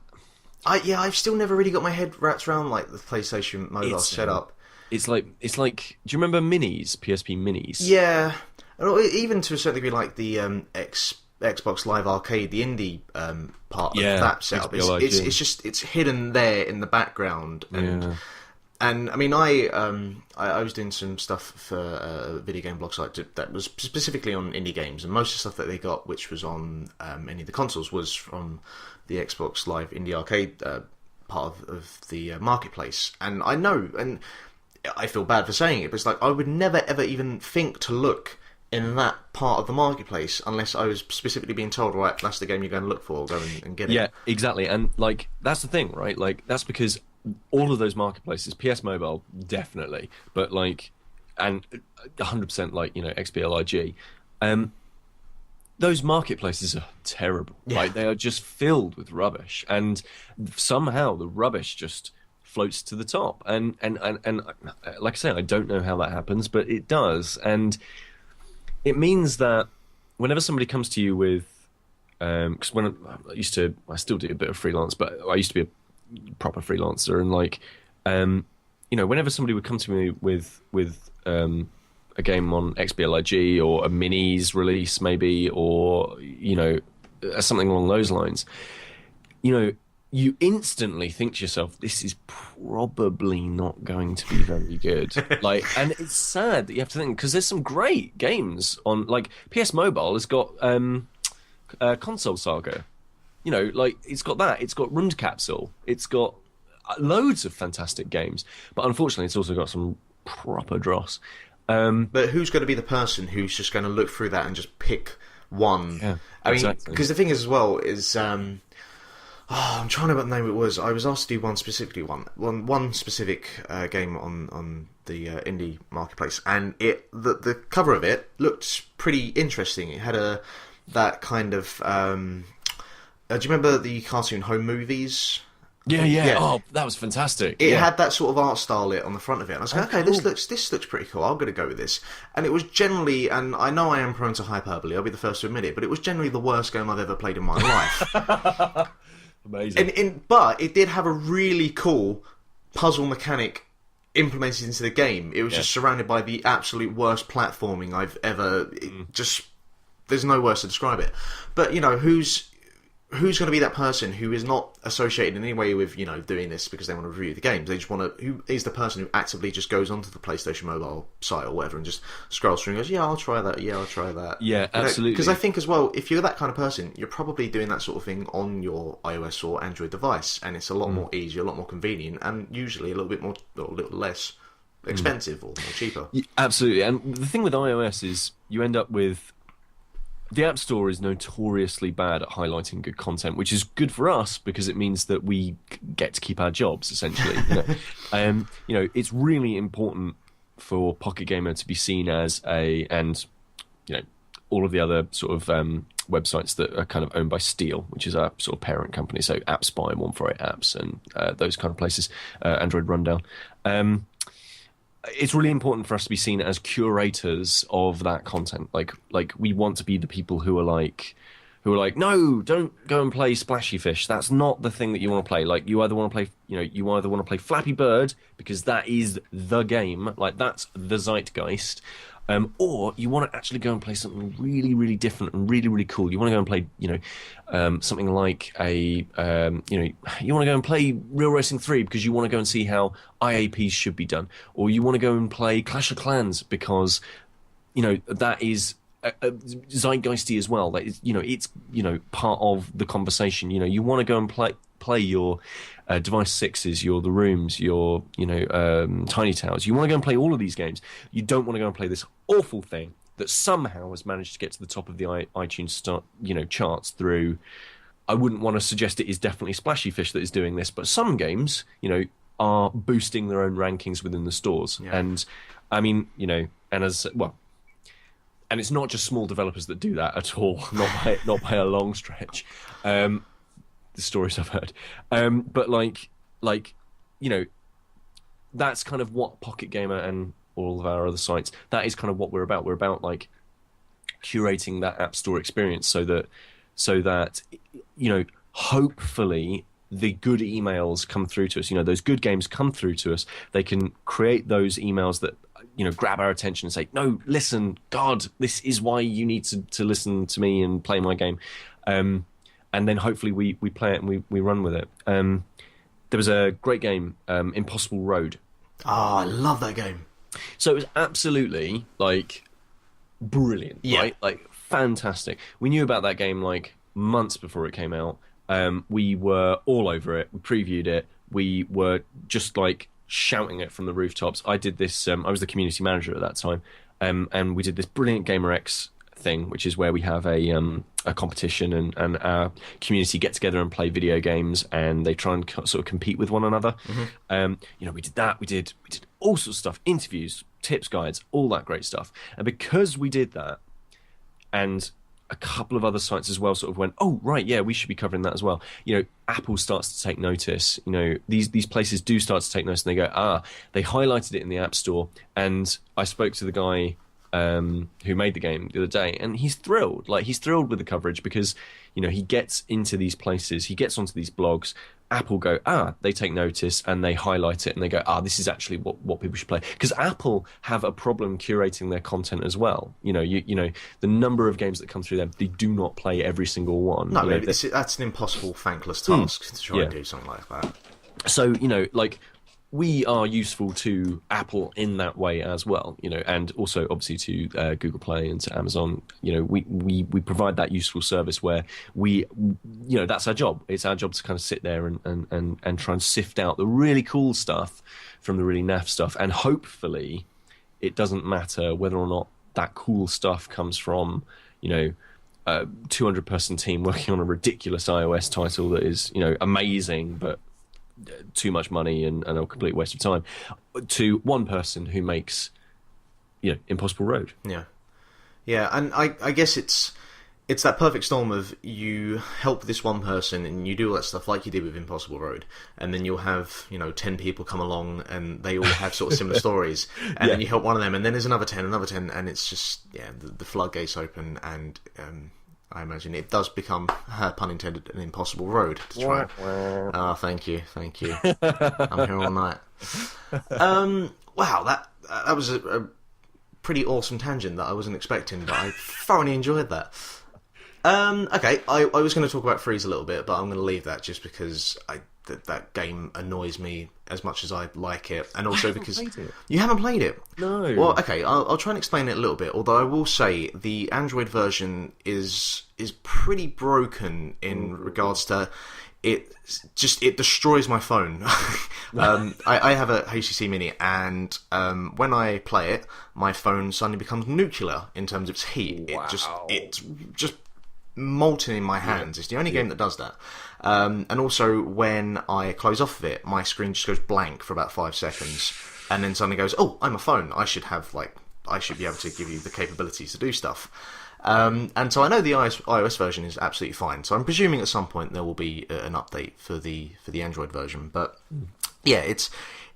I've still never really got my head wrapped around like the PlayStation Mobile setup. It's like, do you remember Minis, PSP Minis? Yeah, even to a certain degree, like the Xbox Live Arcade, the indie part of that setup. It's hidden there in the background, and I mean, I was doing some stuff for a video game blog site that was specifically on indie games, and most of the stuff that they got, which was on any of the consoles, was from the Xbox Live Indie Arcade part of the marketplace. And I know, and I feel bad for saying it, but it's like I would never ever even think to look in that part of the marketplace unless I was specifically being told, right, that's the game you're going to look for, go and get it. Yeah, exactly. And like that's the thing, right? Like that's because all of those marketplaces, PS Mobile definitely, but like, and 100% like, you know, XBLIG, those marketplaces are terrible. Yeah. Like they are just filled with rubbish, and somehow the rubbish just floats to the top. And like I say, I don't know how that happens, but it does. And it means that whenever somebody comes to you with, because when I still do a bit of freelance, but I used to be a proper freelancer, and like, you know, whenever somebody would come to me with a game on XBLIG or a minis release maybe, or you know, something along those lines, you know, you instantly think to yourself, this is probably not going to be very good. Like, and it's sad that you have to think, because there's some great games on, like, PS Mobile has got Console Saga. You know, like, it's got that. It's got Rund Capsule. It's got loads of fantastic games. But unfortunately, it's also got some proper dross. But who's going to be the person who's just going to look through that and just pick one? Yeah, I mean, exactly. because the thing is as well is... I'm trying to remember what the name it was. I was asked to do one specific game on the indie marketplace, and the cover of it looked pretty interesting. It had that kind of. Do you remember the cartoon Home Movies? Yeah. Oh, that was fantastic. It had that sort of art style lit on the front of it, and I was like, okay, cool. this looks pretty cool. I'm going to go with this. And it was generally, and I know I am prone to hyperbole, I'll be the first to admit it, but it was generally the worst game I've ever played in my life. Amazing. But it did have a really cool puzzle mechanic implemented into the game. It was just surrounded by the absolute worst platforming I've ever... There's no words to describe it. But, you know, who's going to be that person who is not associated in any way with, you know, doing this because they want to review the games? They just want to... Who is the person who actively just goes onto the PlayStation Mobile site or whatever and just scrolls through and goes, yeah, I'll try that, Yeah, absolutely. Because I think as well, if you're that kind of person, you're probably doing that sort of thing on your iOS or Android device, and it's a lot more easy, a lot more convenient, and usually a little less expensive or more cheaper. Yeah, absolutely. And the thing with iOS is you end up with... The App Store is notoriously bad at highlighting good content, which is good for us because it means that we get to keep our jobs, essentially. You know, it's really important for Pocket Gamer to be seen as and you know, all of the other sort of websites that are kind of owned by Steel, which is our sort of parent company, so AppSpy, 148 Apps, and those kind of places, Android Rundown. It's really important for us to be seen as curators of that content. Like we want to be the people who are like, no, don't go and play Splashy Fish. That's not the thing that you want to play. Like you either want to play Flappy Bird because that is the game, like that's the zeitgeist, or you want to actually go and play something really, really different and really, really cool. You want to go and play, you know, something like you want to go and play Real Racing 3 because you want to go and see how IAPs should be done, or you want to go and play Clash of Clans because, you know, that is zeitgeisty as well. That is, you know, it's, you know, part of the conversation. You know, you want to go and play your Device Sixes, your The Rooms, your, you know, Tiny Towers. You want to go and play all of these games. You don't want to go and play this awful thing that somehow has managed to get to the top of the iTunes charts through. I wouldn't want to suggest it is definitely Splashy Fish that is doing this, but some games, you know, are boosting their own rankings within the stores. Yeah. And I mean, you know, and and it's not just small developers that do that at all, not by a long stretch. The stories I've heard, but like you know, that's kind of what Pocket Gamer and all of our other sites, that is kind of what we're about. We're about like curating that App Store experience so that you know, hopefully the good emails come through to us. You know, those good games come through to us. They can create those emails that, you know, grab our attention and say, no, listen, God, this is why you need to listen to me and play my game. And then hopefully we play it and we run with it. There was a great game, Impossible Road. Oh, I love that game. So it was absolutely, like, brilliant, right? Like, fantastic. We knew about that game, like, months before it came out. We were all over it. We previewed it. We were just, like, shouting it from the rooftops. I did this, I was the community manager at that time, and we did this brilliant GamerX thing, which is where we have a competition and our community get together and play video games, and they try and sort of compete with one another. You know, we did that. We did all sorts of stuff, interviews, tips, guides, all that great stuff. And because we did that, and a couple of other sites as well sort of went, oh, right, yeah, we should be covering that as well. You know, Apple starts to take notice. You know, these places do start to take notice, and they go, they highlighted it in the App Store. And I spoke to the guy who made the game the other day, and he's thrilled. Like, he's thrilled with the coverage because, you know, he gets into these places, he gets onto these blogs. Apple go, they take notice and they highlight it and they go, this is actually what people should play. Because Apple have a problem curating their content as well. You know, you know, the number of games that come through them, they do not play every single one. No, you know, that's an impossible, thankless task to try and do something like that. So, you know, like, we are useful to Apple in that way as well, you know, and also obviously to Google Play and to Amazon. You know, we provide that useful service where we, you know, that's our job. It's our job to kind of sit there and try and sift out the really cool stuff from the really naff stuff. And hopefully it doesn't matter whether or not that cool stuff comes from, you know, a 200-person team working on a ridiculous iOS title that is, you know, amazing, but too much money and a complete waste of time, to one person who makes, you know, Impossible Road. Yeah, and I guess it's that perfect storm of you help this one person and you do all that stuff like you did with Impossible Road, and then you'll have, you know, 10 people come along and they all have sort of similar stories, and then you help one of them, and then there's another 10, and it's just, the floodgates open, and I imagine it does become, pun intended, an impossible road to try. Thank you. I'm here all night. Wow, that was a pretty awesome tangent that I wasn't expecting, but I thoroughly enjoyed that. Okay, I was going to talk about Freeze a little bit, but I'm going to leave that just because that game annoys me as much as I like it, and also because you haven't played it. No. Well, okay, I'll try and explain it a little bit. Although I will say the Android version is pretty broken in regards to it destroys my phone. I have a HTC Mini, and when I play it, my phone suddenly becomes nuclear in terms of its heat. Wow. It's just molten in my hands. It's the only game that does that. And also when I close off of it, my screen just goes blank for about 5 seconds, and then suddenly goes, oh, I'm a phone, I should be able to give you the capabilities to do stuff. And so I know the iOS version is absolutely fine, so I'm presuming at some point there will be an update for the Android version. But yeah,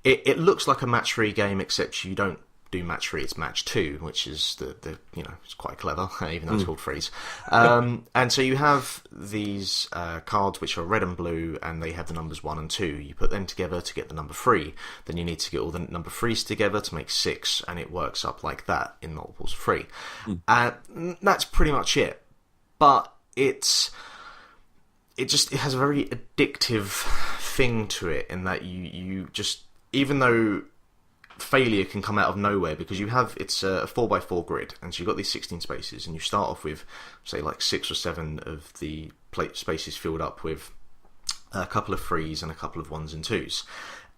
it looks like a match 3 game, except you don't do match 3, it's match 2, which is the you know, it's quite clever, even though it's called Freeze. And so you have these cards which are red and blue, and they have the numbers 1 and 2. You put them together to get the number 3. Then you need to get all the number 3s together to make 6, and it works up like that in multiples of 3. That's pretty much it. But it has a very addictive thing to it, in that you just, even though failure can come out of nowhere, because it's a 4x4 grid, and so you've got these 16 spaces, and you start off with, say, like 6 or 7 of the spaces filled up with a couple of 3s and a couple of 1s and 2s,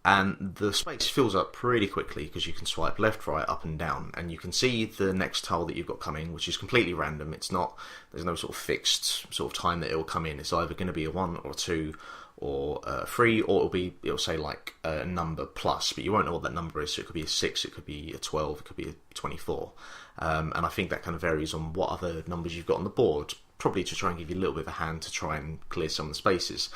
and the space fills up pretty quickly because you can swipe left, right, up and down, and you can see the next tile that you've got coming, which is completely random. There's no sort of fixed sort of time that it will come in. It's either going to be a 1 or a 2 or 3, or it'll say like a number plus, but you won't know what that number is. So it could be a 6, it could be a 12, it could be a 24, and I think that kind of varies on what other numbers you've got on the board. probably to try and give you a little bit of a hand to try and clear some of the spaces.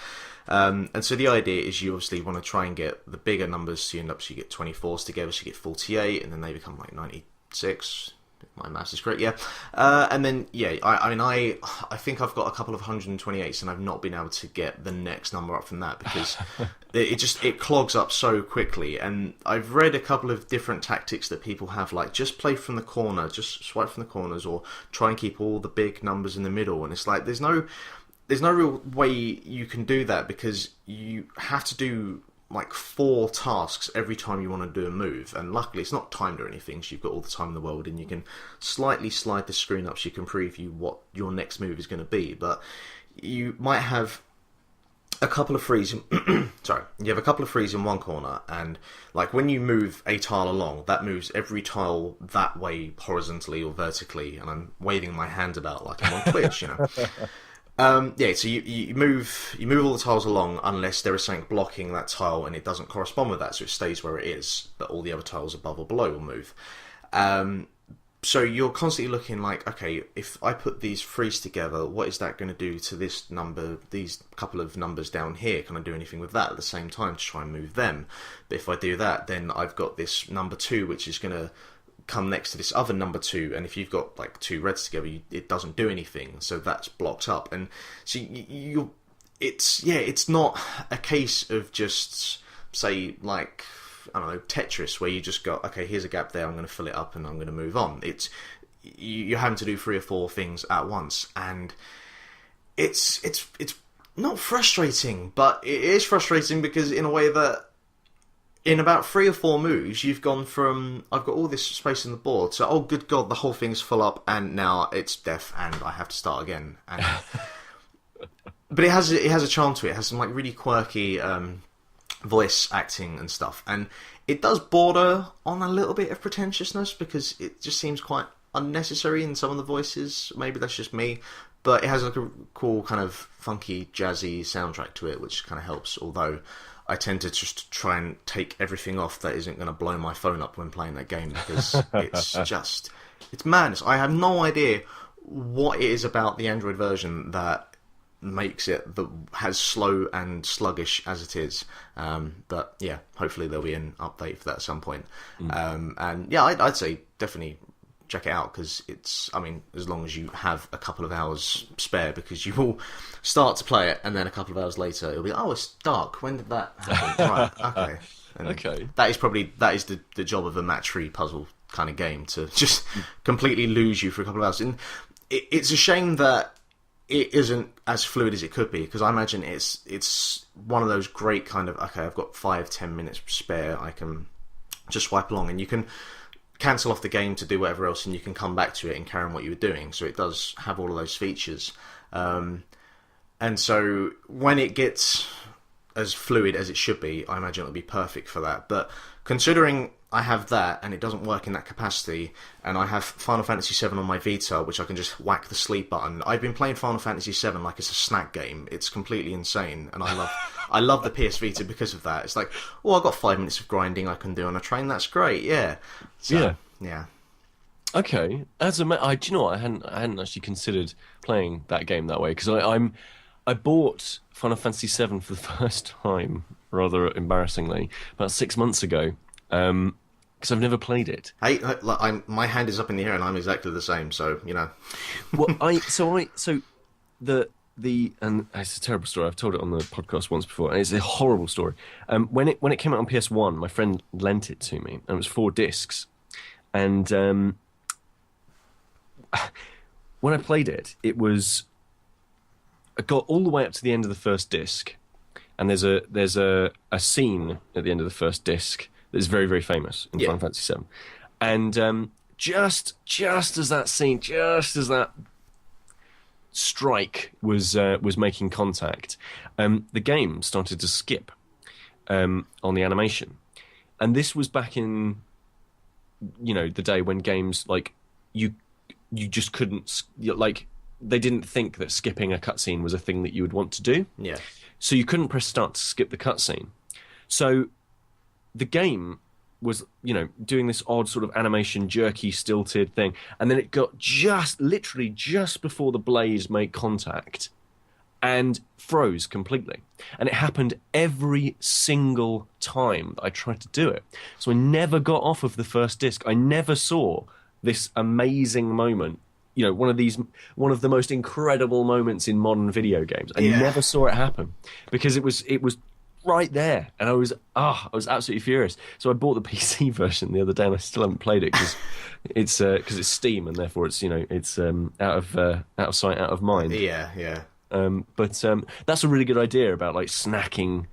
And so the idea is you obviously want to try and get the bigger numbers, so you get 24s together, so you get 48, and then they become like 96. My maths is correct, yeah. And then, yeah, I think I've got a couple of 128s, and I've not been able to get the next number up from that because it clogs up so quickly. And I've read a couple of different tactics that people have, like just play from the corner, just swipe from the corners, or try and keep all the big numbers in the middle. And it's like there's no real way you can do that because you have to do like 4 tasks every time you want to do a move, and luckily it's not timed or anything, so you've got all the time in the world, and you can slightly slide the screen up so you can preview what your next move is going to be. But you might have a couple of frees you have a couple of frees in one corner, and like when you move a tile along, that moves every tile that way horizontally or vertically, and I'm waving my hand about like I'm on Twitch, you know. So you move all the tiles along unless there is something blocking that tile and it doesn't correspond with that, so it stays where it is, but all the other tiles above or below will move. So you're constantly looking like, okay, if I put these frees together, what is that going to do to this number, these couple of numbers down here? Can I do anything with that at the same time to try and move them? But if I do that, then I've got this number 2 which is going to come next to this other number 2, and if you've got like 2 reds together, it doesn't do anything, so that's blocked up. And so it's not a case of just say like, I don't know, Tetris, where you just go, okay, here's a gap there, I'm going to fill it up and I'm going to move on. It's you're having to do 3 or 4 things at once, and it's not frustrating, but it is frustrating because in a way that in about 3 or 4 moves, you've gone from, I've got all this space on the board, so, oh, good God, the whole thing's full up, and now it's death, and I have to start again. And, but it has a charm to it. It has some, like, really quirky voice acting and stuff. And it does border on a little bit of pretentiousness, because it just seems quite unnecessary in some of the voices. Maybe that's just me. But it has, like, a cool kind of funky, jazzy soundtrack to it, which kind of helps, although I tend to just try and take everything off that isn't going to blow my phone up when playing that game, because it's madness. I have no idea what it is about the Android version that makes it as slow and sluggish as it is. But yeah, hopefully there'll be an update for that at some point. And yeah, I'd say definitely check it out, because it's, I mean, as long as you have a couple of hours spare, because you will start to play it and then a couple of hours later it'll be, oh, it's dark, when did that happen? Right, okay. And okay. That is the job of a match-3 puzzle kind of game, to just completely lose you for a couple of hours. And it's a shame that it isn't as fluid as it could be, because I imagine it's one of those great kind of, okay, I've got 5-10 minutes spare, I can just swipe along, and you can cancel off the game to do whatever else, and you can come back to it and carry on what you were doing. So it does have all of those features. And so when it gets as fluid as it should be, I imagine it'll be perfect for that. But considering I have that and it doesn't work in that capacity, and I have Final Fantasy VII on my Vita, which I can just whack the sleep button. I've been playing Final Fantasy VII like it's a snack game. It's completely insane, and I love the PS Vita because of that. It's like, oh, I've got 5 minutes of grinding I can do on a train. That's great, yeah. So, yeah. Okay, do you know what? I hadn't actually considered playing that game that way, because I bought Final Fantasy VII for the first time, rather embarrassingly, about 6 months ago, because I've never played it. Hey, my hand is up in the air, and I'm exactly the same. So you know. Well, and it's a terrible story. I've told it on the podcast once before, and it's a horrible story. When it came out on PS1, my friend lent it to me, and it was 4 discs. And when I played it, I got all the way up to the end of the first disc, and there's a scene at the end of the first disc that is very, very famous in Final Fantasy VII. And just as that strike was making contact, the game started to skip on the animation, and this was back in, you know, the day when games like you just couldn't, like, they didn't think that skipping a cutscene was a thing that you would want to do. So you couldn't press start to skip the cutscene. So the game was, doing this odd sort of animation, jerky, stilted thing, and then it got literally just before the blades made contact, and froze completely. And it happened every single time that I tried to do it. So I never got off of the first disc. I never saw this amazing moment. One of the most incredible moments in modern video games. I never saw it happen because it was right there, and I was absolutely furious. So I bought the PC version the other day, and I still haven't played it because it's Steam, and therefore it's out of sight, out of mind. Yeah. But that's a really good idea about like snacking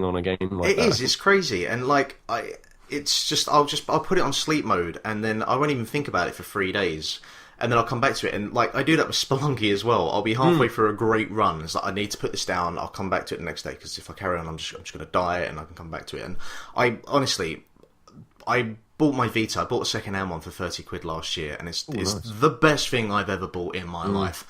on a game like that. It is. It's crazy, and I'll put it on sleep mode, and then I won't even think about it for 3 days. And then I'll come back to it, and like I do that with Spelunky as well. I'll be halfway through a great run. It's like I need to put this down. I'll come back to it the next day because if I carry on, I'm just going to die, and I can come back to it. And I honestly, I bought my Vita. I bought a second-hand one for £30 last year, and it's nice. the best thing I've ever bought in my life.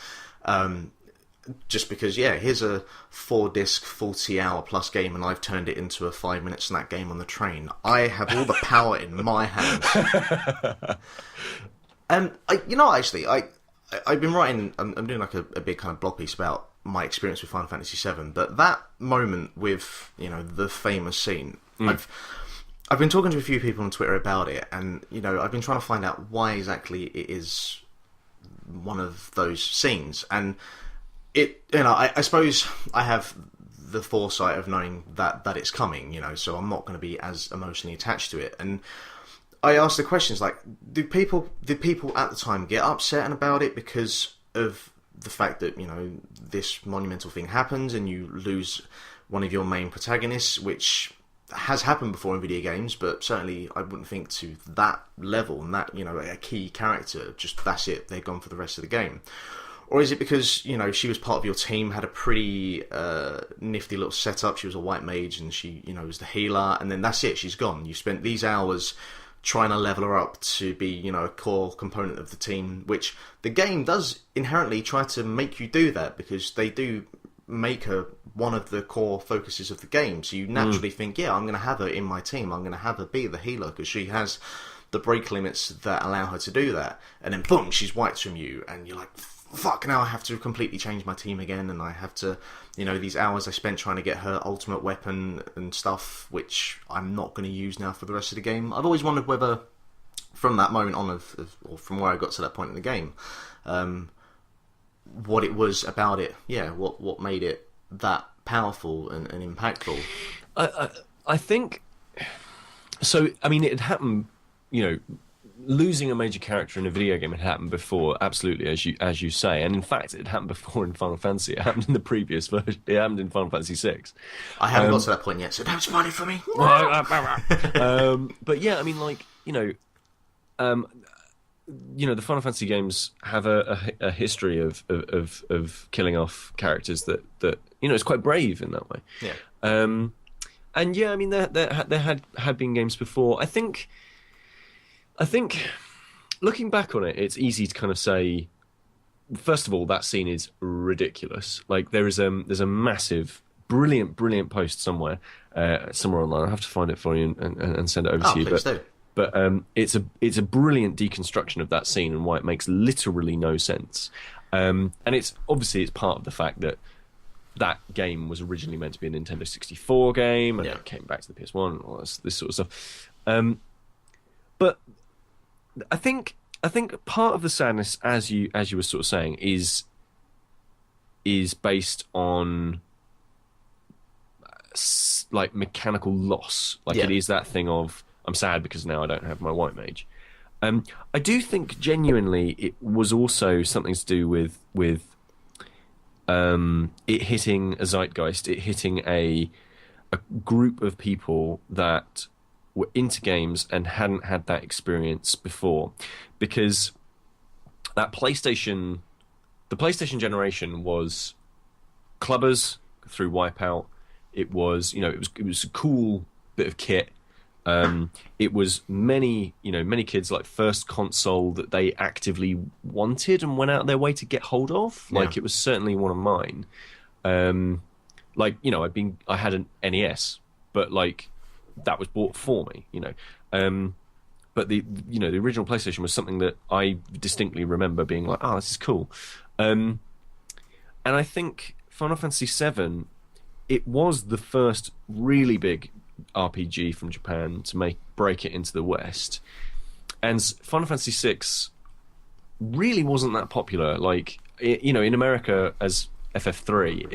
Just because, here's a 4-disc, 40-hour plus game, and I've turned it into a 5-minute snack game on the train. I have all the power in my hands. And I've been writing. I'm doing like a big kind of blog piece about my experience with Final Fantasy VII. But that moment with the famous scene, I've been talking to a few people on Twitter about it, and I've been trying to find out why exactly it is one of those scenes. And I suppose I have the foresight of knowing that it's coming. So I'm not going to be as emotionally attached to it. And I asked the questions like, did people at the time get upset about it because of the fact that this monumental thing happens and you lose one of your main protagonists, which has happened before in video games, but certainly I wouldn't think to that level, and that a key character, just that's it, they're gone for the rest of the game. Or is it because she was part of your team, had a pretty nifty little setup, she was a white mage and she was the healer, and then that's it, she's gone. You spent these hours trying to level her up to be, a core component of the team, which the game does inherently try to make you do that, because they do make her one of the core focuses of the game. So you naturally think, I'm going to have her in my team, I'm going to have her be the healer, because she has the break limits that allow her to do that. And then boom, she's wiped from you, and you're like, fuck, now I have to completely change my team again, and I have to, these hours I spent trying to get her ultimate weapon and stuff, which I'm not going to use now for the rest of the game. I've always wondered whether, from that moment on, or from where I got to that point in the game, what it was about it, what made it that powerful and impactful. I think, so, I mean, it had happened, losing a major character in a video game had happened before, absolutely, as you say, and in fact, it had happened before in Final Fantasy. It happened in the previous version. It happened in Final Fantasy VI. I haven't got to that point yet, so don't spoil it for me. But yeah, I mean, like the Final Fantasy games have a history of killing off characters that it's quite brave in that way. Yeah. And yeah, I mean, there had been games before. I think looking back on it, it's easy to kind of say, first of all, that scene is ridiculous. Like there's a massive, brilliant post somewhere online. I'll have to find it for you and send it over to you. Please do. But it's a brilliant deconstruction of that scene and why it makes literally no sense. And it's part of the fact that game was originally meant to be a Nintendo 64 game, and it came back to the PS1 and all this sort of stuff. But I think part of the sadness, as you were sort of saying, is based on like mechanical loss. Like it is that thing of, I'm sad because now I don't have my white mage. I do think genuinely it was also something to do with it hitting a zeitgeist, it hitting a group of people that were into games and hadn't had that experience before, because the PlayStation generation was clubbers through Wipeout. It was it was a cool bit of kit. It was many kids like first console that they actively wanted and went out of their way to get hold of. Like it was certainly one of mine. I had an NES, but like that was bought for me, But the original PlayStation was something that I distinctly remember being like, oh, this is cool. And I think Final Fantasy VII, it was the first really big RPG from Japan to break it into the West. And Final Fantasy VI really wasn't that popular. Like, in America as FF3,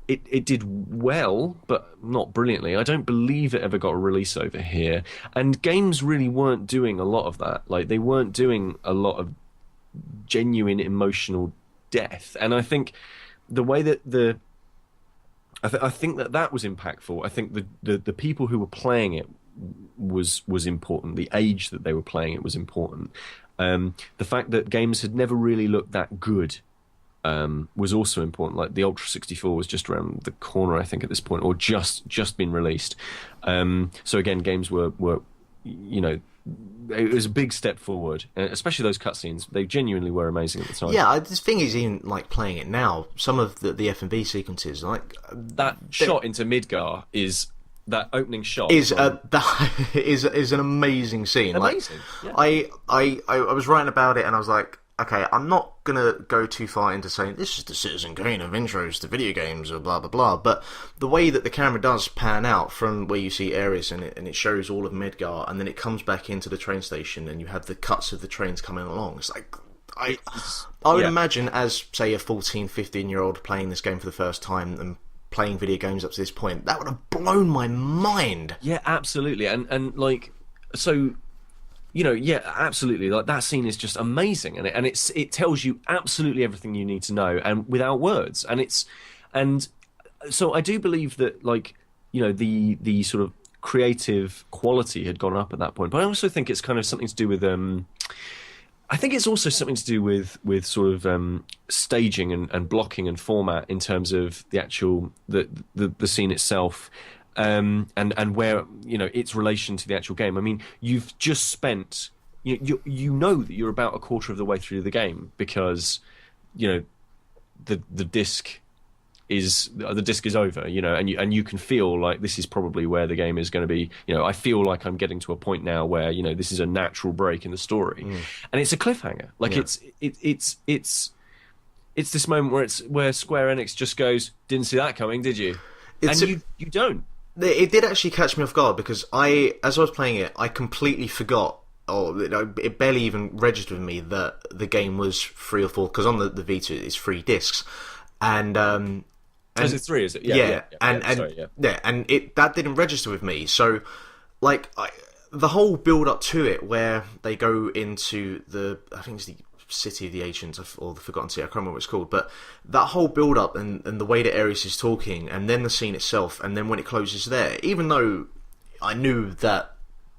it did well, but not brilliantly. I don't believe it ever got a release over here. And games really weren't doing a lot of that. Like, they weren't doing a lot of genuine emotional depth. And I think the way that I think that was impactful. I think the people who were playing it was important. The age that they were playing it was important. The fact that games had never really looked that good was also important. Like the Ultra 64 was just around the corner, I think, at this point, or just been released. So again, games were it was a big step forward, especially those cutscenes. They genuinely were amazing at the time. Yeah, the thing is, even like playing it now, some of the F&B sequences, like that shot into Midgar that opening shot is an amazing scene. Amazing. Like, yeah. I was writing about it, and I was like, okay, I'm not gonna go too far into saying this is the Citizen Kane of intros to video games or blah blah blah, but the way that the camera does pan out from where you see Ares and it shows all of Midgar, and then it comes back into the train station, and you have the cuts of the trains coming along. It's like I would imagine, as say a 14, 15-year-old playing this game for the first time and playing video games up to this point, that would have blown my mind. Yeah, absolutely, and like so. Yeah, absolutely. Like that scene is just amazing, and it tells you absolutely everything you need to know, and without words. And so I do believe that, like, the sort of creative quality had gone up at that point. But I also think it's kind of something to do with I think it's also something to do with sort of staging and blocking and format in terms of the actual the scene itself. And where its relation to the actual game. I mean, you've just spent you know that you're about a quarter of the way through the game because the disc is over, and you can feel like this is probably where the game is going to be. I feel like I'm getting to a point now where this is a natural break in the story, and it's a cliffhanger. Like it's this moment where Square Enix just goes, "Didn't see that coming, did you?" You don't. It did actually catch me off guard because as I was playing it, I completely forgot, or it barely even registered with me that the game was 3 or 4, because on the Vita it's 3 discs, and is it 3? Is it? Yeah. And that didn't register with me. So, like, the whole build up to it, where they go into I think it's the City of the Ancients, or the Forgotten City, I can't remember what it's called, but that whole build up and the way that Ares is talking, and then the scene itself, and then when it closes there, even though I knew that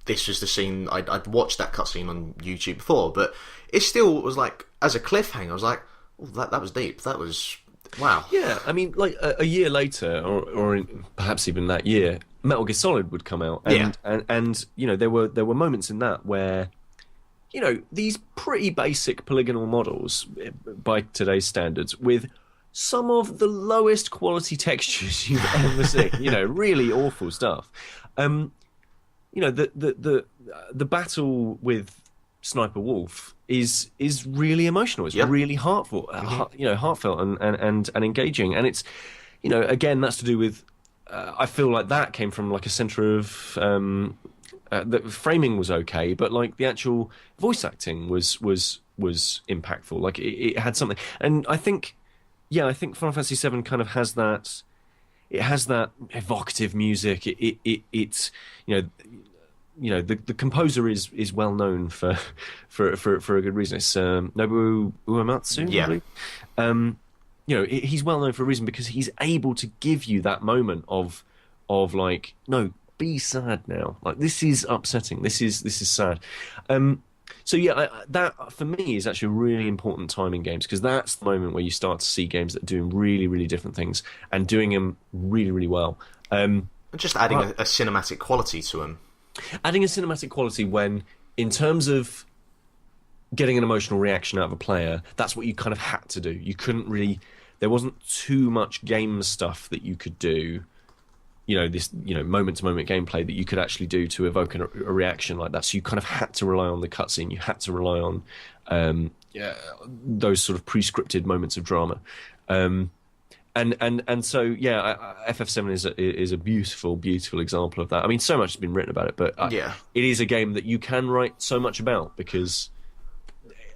this was the scene, I'd watched that cutscene on YouTube before, but it still was like, as a cliffhanger, I was like, oh, that was deep, that was wow. Yeah, I mean, like a year later, or perhaps even that year, Metal Gear Solid would come out, and there were moments in that where these pretty basic polygonal models by today's standards with some of the lowest quality textures you've ever seen, really awful stuff. The battle with Sniper Wolf is really emotional. It's really heartfelt, heartfelt and engaging. And it's, again, that's to do with, I feel like that came from like a centre of, the framing was okay, but like the actual voice acting was impactful. Like it had something, and I think Final Fantasy VII kind of has that. It has that evocative music. It's the composer is well known for a good reason. It's Nobuo Uematsu. Yeah. I believe. He's well known for a reason because he's able to give you that moment of like, no, be sad now. Like, this is upsetting. This is sad. So yeah, that for me is actually a really important time in games, because that's the moment where you start to see games that are doing really, really different things and doing them really, really well. Just adding a cinematic quality to them. Adding a cinematic quality when, in terms of getting an emotional reaction out of a player, that's what you kind of had to do. You couldn't really... There wasn't too much game stuff that you could do this moment to moment gameplay that you could actually do to evoke a reaction like that. So you kind of had to rely on the cutscene. You had to rely on those sort of pre-scripted moments of drama. And so FF7 is a beautiful example of that. I mean, so much has been written about it, but it is a game that you can write so much about because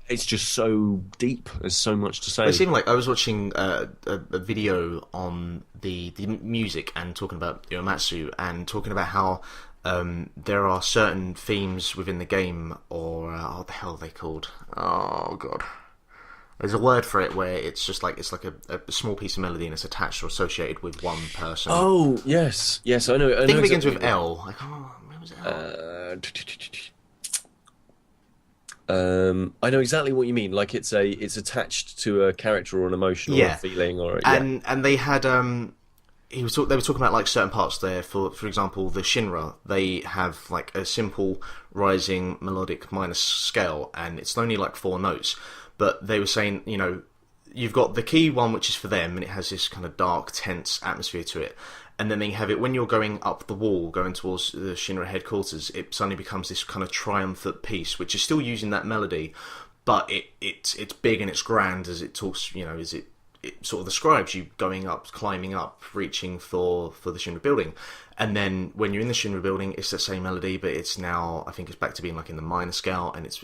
it's just so deep. There's so much to say. It seemed like I was watching a video on the music and talking about Uematsu and talking about how there are certain themes within the game, or what the hell are they called? Oh god. There's a word for it where it's just like it's like a small piece of melody and it's attached or associated with one person. Oh yes, I know. I think it begins with L. I can't remember. Where was L? I know exactly what you mean. Like it's attached to a character or an emotion or a feeling or and they had they were talking about like certain parts there. For example, the Shinra, they have like a simple rising melodic minor scale, and it's only like 4 notes. But they were saying, you've got the key one, which is for them, and it has this kind of dark, tense atmosphere to it. And then they have it when you're going up the wall, going towards the Shinra headquarters, it suddenly becomes this kind of triumphant piece, which is still using that melody, but it's big and it's grand as it talks, as it sort of describes you going up, climbing up, reaching for the Shinra building. And then when you're in the Shinra building, it's the same melody, but it's now, I think it's back to being like in the minor scale, and it's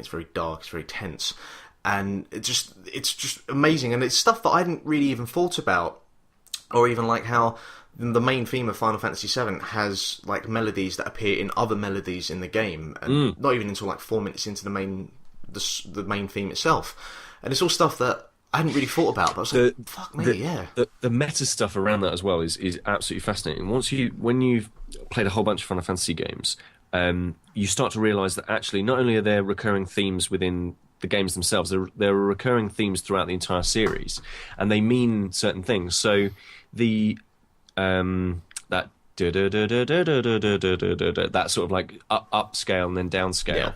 very dark, it's very tense. And it's just amazing, and it's stuff that I hadn't really even thought about, or even like how the main theme of Final Fantasy VII has like melodies that appear in other melodies in the game, and not even until like 4 minutes into the main theme itself. And it's all stuff that I hadn't really thought about, but I was like, fuck me, The meta stuff around that as well is absolutely fascinating. When you've played a whole bunch of Final Fantasy games, you start to realise that actually not only are there recurring themes within the games themselves, there are recurring themes throughout the entire series, and they mean certain things. So the that that sort of like upscale and then downscale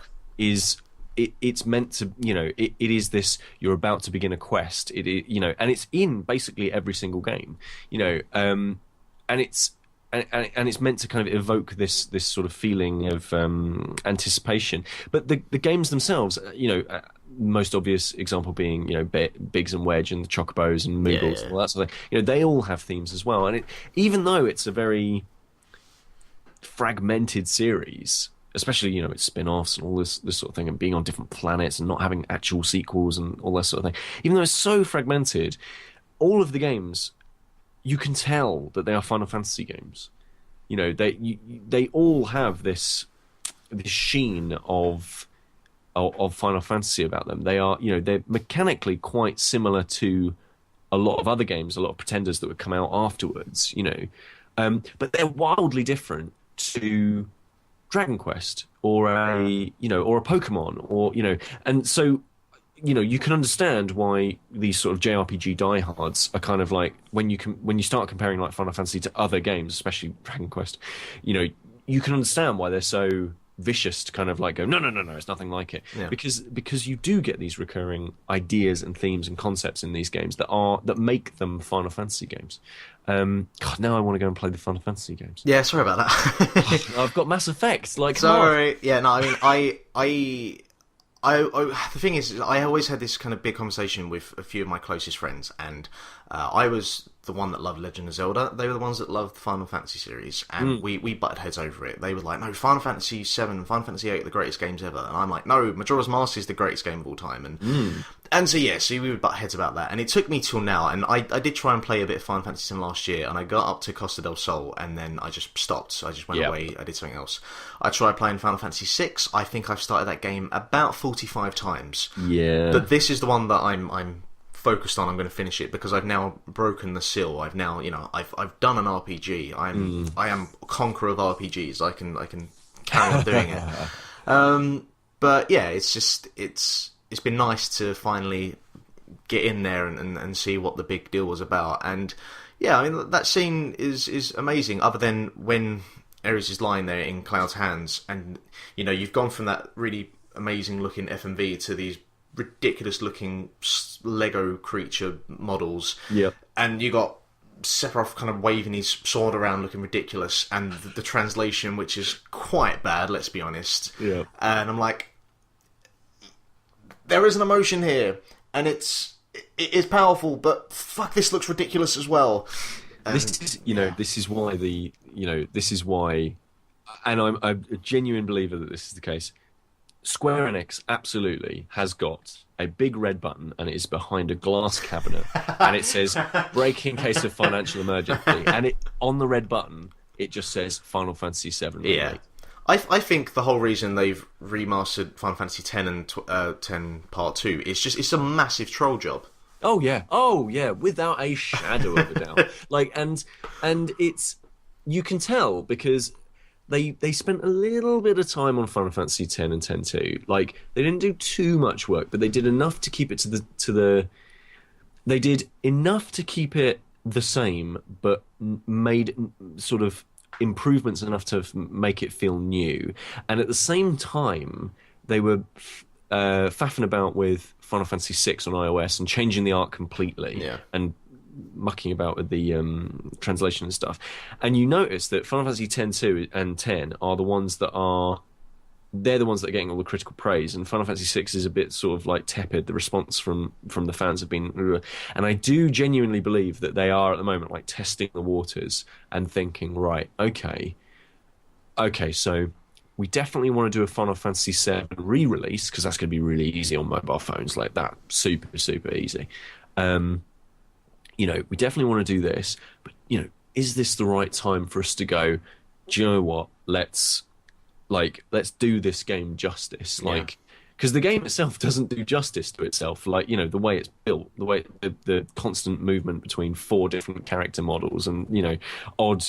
it's meant to, it is this, you're about to begin a quest, and it's in basically every single game, and it's meant to kind of evoke this sort of feeling of anticipation. But the games themselves, most obvious example being, Biggs and Wedge and the Chocobos and Moogles and all that sort of thing. They all have themes as well. And even though it's a very fragmented series, especially, it's spin-offs and all this sort of thing, and being on different planets and not having actual sequels and all that sort of thing, even though it's so fragmented, all of the games, you can tell that they are Final Fantasy games. They all have this sheen of Final Fantasy about them. They are, they're mechanically quite similar to a lot of other games, a lot of pretenders that would come out afterwards, but they're wildly different to Dragon Quest or a Pokemon, or and so you can understand why these sort of JRPG diehards are kind of like, when you start comparing like Final Fantasy to other games, especially Dragon Quest, you can understand why they're so vicious to kind of like go, no, it's nothing like it, because you do get these recurring ideas and themes and concepts in these games that make them Final Fantasy games. God, now I want to go and play the Final Fantasy games. Yeah, sorry about that. I've got Mass Effect. Like, sorry. Yeah, no, I mean, the thing is, I always had this kind of big conversation with a few of my closest friends, and I was the one that loved Legend of Zelda. They were the ones that loved the Final Fantasy series, and we butted heads over it. They were like, no, Final Fantasy 7 and Final Fantasy 8 are the greatest games ever. And I'm like, no, Majora's Mask is the greatest game of all time. And so we would butt heads about that. And it took me till now, and I did try and play a bit of Final Fantasy 7 last year, and I got up to Costa del Sol, and then I just stopped. I just went away, I did something else. I tried playing Final Fantasy 6. I think I've started that game about 45 times. Yeah. But this is the one that I'm focused on. I'm going to finish it because I've now broken the seal. I've now, I've done an RPG. I am a conqueror of RPGs. I can carry on doing it. But yeah, it's been nice to finally get in there and see what the big deal was about. And yeah, I mean, that scene is amazing. Other than when Ares is lying there in Cloud's hands, and you've gone from that really amazing looking FMV to these ridiculous looking Lego creature models. Yeah. And you got Sephiroth kind of waving his sword around looking ridiculous, and the translation, which is quite bad, let's be honest. Yeah. And I'm like, there is an emotion here, and it is powerful, but fuck, this looks ridiculous as well. And, this is why, and I'm a genuine believer that this is the case. Square Enix absolutely has got a big red button, and it is behind a glass cabinet, and it says "break in case of financial emergency," and it on the red button it just says Final Fantasy VII. Yeah, I think the whole reason they've remastered Final Fantasy X and 10 Part 2 is it's a massive troll job. Oh yeah, without a shadow of a doubt. And it's, you can tell because they spent a little bit of time on Final Fantasy X and X-2. Like, they didn't do too much work, but they did enough to keep it they did enough to keep it the same, but made sort of improvements enough to make it feel new. And at the same time, they were faffing about with Final Fantasy VI on iOS and changing the art completely, and mucking about with the translation and stuff. And you notice that Final Fantasy X-2 and 10 are the ones that are getting all the critical praise, and Final Fantasy VI is a bit sort of like tepid. The response from the fans have been, and I do genuinely believe that they are at the moment like testing the waters and thinking, right, okay, so we definitely want to do a Final Fantasy VII re-release, because that's going to be really easy on mobile phones, like that, super easy. We definitely want to do this, but is this the right time for us to go, do you know what, let's do this game justice, because the game itself doesn't do justice to itself, the way it's built, the way the constant movement between 4 different character models, and odd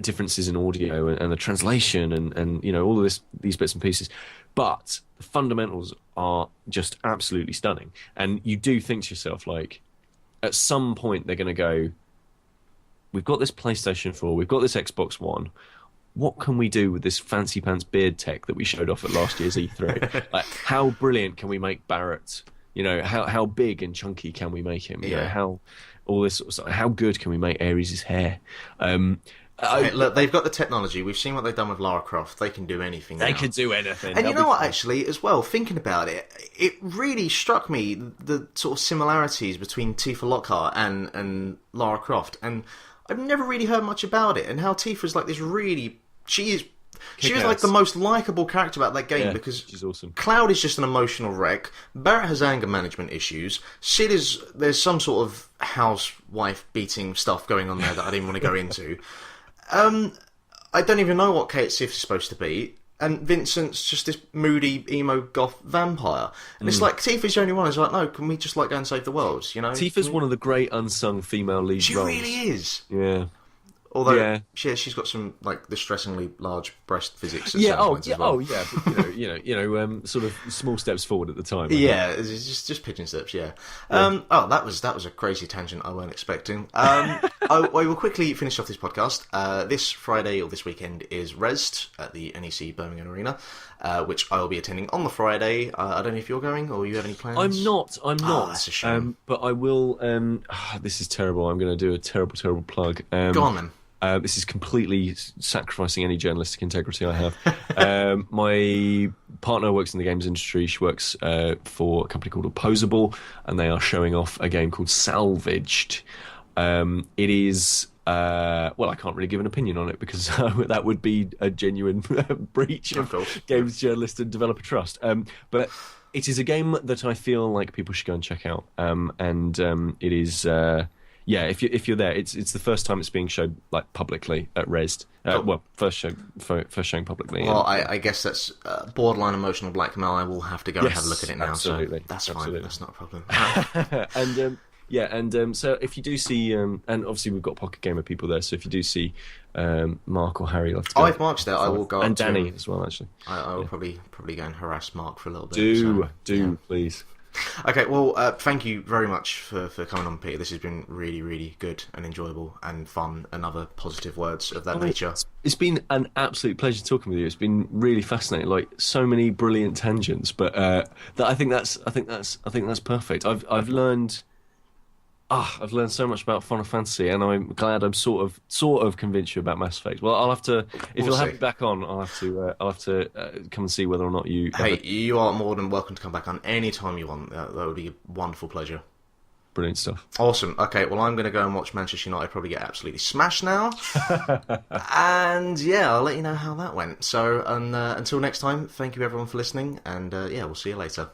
differences in audio and the translation, and all of these bits and pieces, but the fundamentals are just absolutely stunning. And you do think to yourself, like, at some point they're going to go, we've got this PlayStation 4, we've got this Xbox One, what can we do with this fancy pants beard tech that we showed off at last year's E3? Like, how brilliant can we make Barrett? How big and chunky can we make him? How all this sort of stuff, how good can we make Ares' hair? Look, they've got the technology. We've seen what they've done with Lara Croft. They can do anything. They can do anything. And you know what, actually, as well, thinking about it, it really struck me the sort of similarities between Tifa Lockhart and Lara Croft. And I've never really heard much about it. And how Tifa's like this really... She was like the most likeable character about that game, because she's awesome. Cloud is just an emotional wreck. Barrett has anger management issues. Sid there's some sort of housewife beating stuff going on there that I didn't want to go into. I don't even know what Kate Sif is supposed to be, and Vincent's just this moody, emo, goth vampire. And it's like, Tifa's the only one who's like, no, can we just go and save the world, Tifa's one of the great unsung female lead roles. She really is. Yeah. Although she's got some like distressingly large breast physics. At certain points as well. But, sort of small steps forward at the time. It's just pigeon steps. Yeah. That was a crazy tangent I weren't expecting. I will quickly finish off this podcast. This Friday or this weekend is Rezzed at the NEC Birmingham Arena, which I will be attending on the Friday. I don't know if you're going or you have any plans. I'm not. Oh, that's a shame. But I will. This is terrible. I'm going to do a terrible plug. Go on then. This is completely sacrificing any journalistic integrity I have. My partner works in the games industry. She works for a company called Opposable, and they are showing off a game called Salvaged. It is... I can't really give an opinion on it, because that would be a genuine breach of games journalist and developer trust. But it is a game that I feel like people should go and check out. It is... if you're there, it's the first time it's being shown like publicly at Rezzed. First showing publicly. Well, I guess that's borderline emotional blackmail. I will have to go and have a look at it now. Absolutely, so that's absolutely. Fine. That's not a problem. So if you do see, and obviously we've got Pocket Gamer people there, so if you do see Mark or Harry, if Mark's there, I will go. And Danny as well, actually. I will probably go and harass Mark for a little bit. Please. Okay, well, thank you very much for coming on, Peter. This has been really, really good and enjoyable and fun, and other positive words of that nature. It's been an absolute pleasure talking with you. It's been really fascinating, like so many brilliant tangents. But I think that's perfect. I've learned I've learned so much about Final Fantasy, and I'm glad I'm sort of convinced you about Mass Effect. Well, I'll have to, if you'll have me back on, I'll have to come and see whether or not you. Hey, you are more than welcome to come back on any time you want. That would be a wonderful pleasure. Brilliant stuff. Awesome. Okay, well, I'm going to go and watch Manchester United probably get absolutely smashed now. And yeah, I'll let you know how that went. So, until next time, thank you everyone for listening, and yeah, we'll see you later.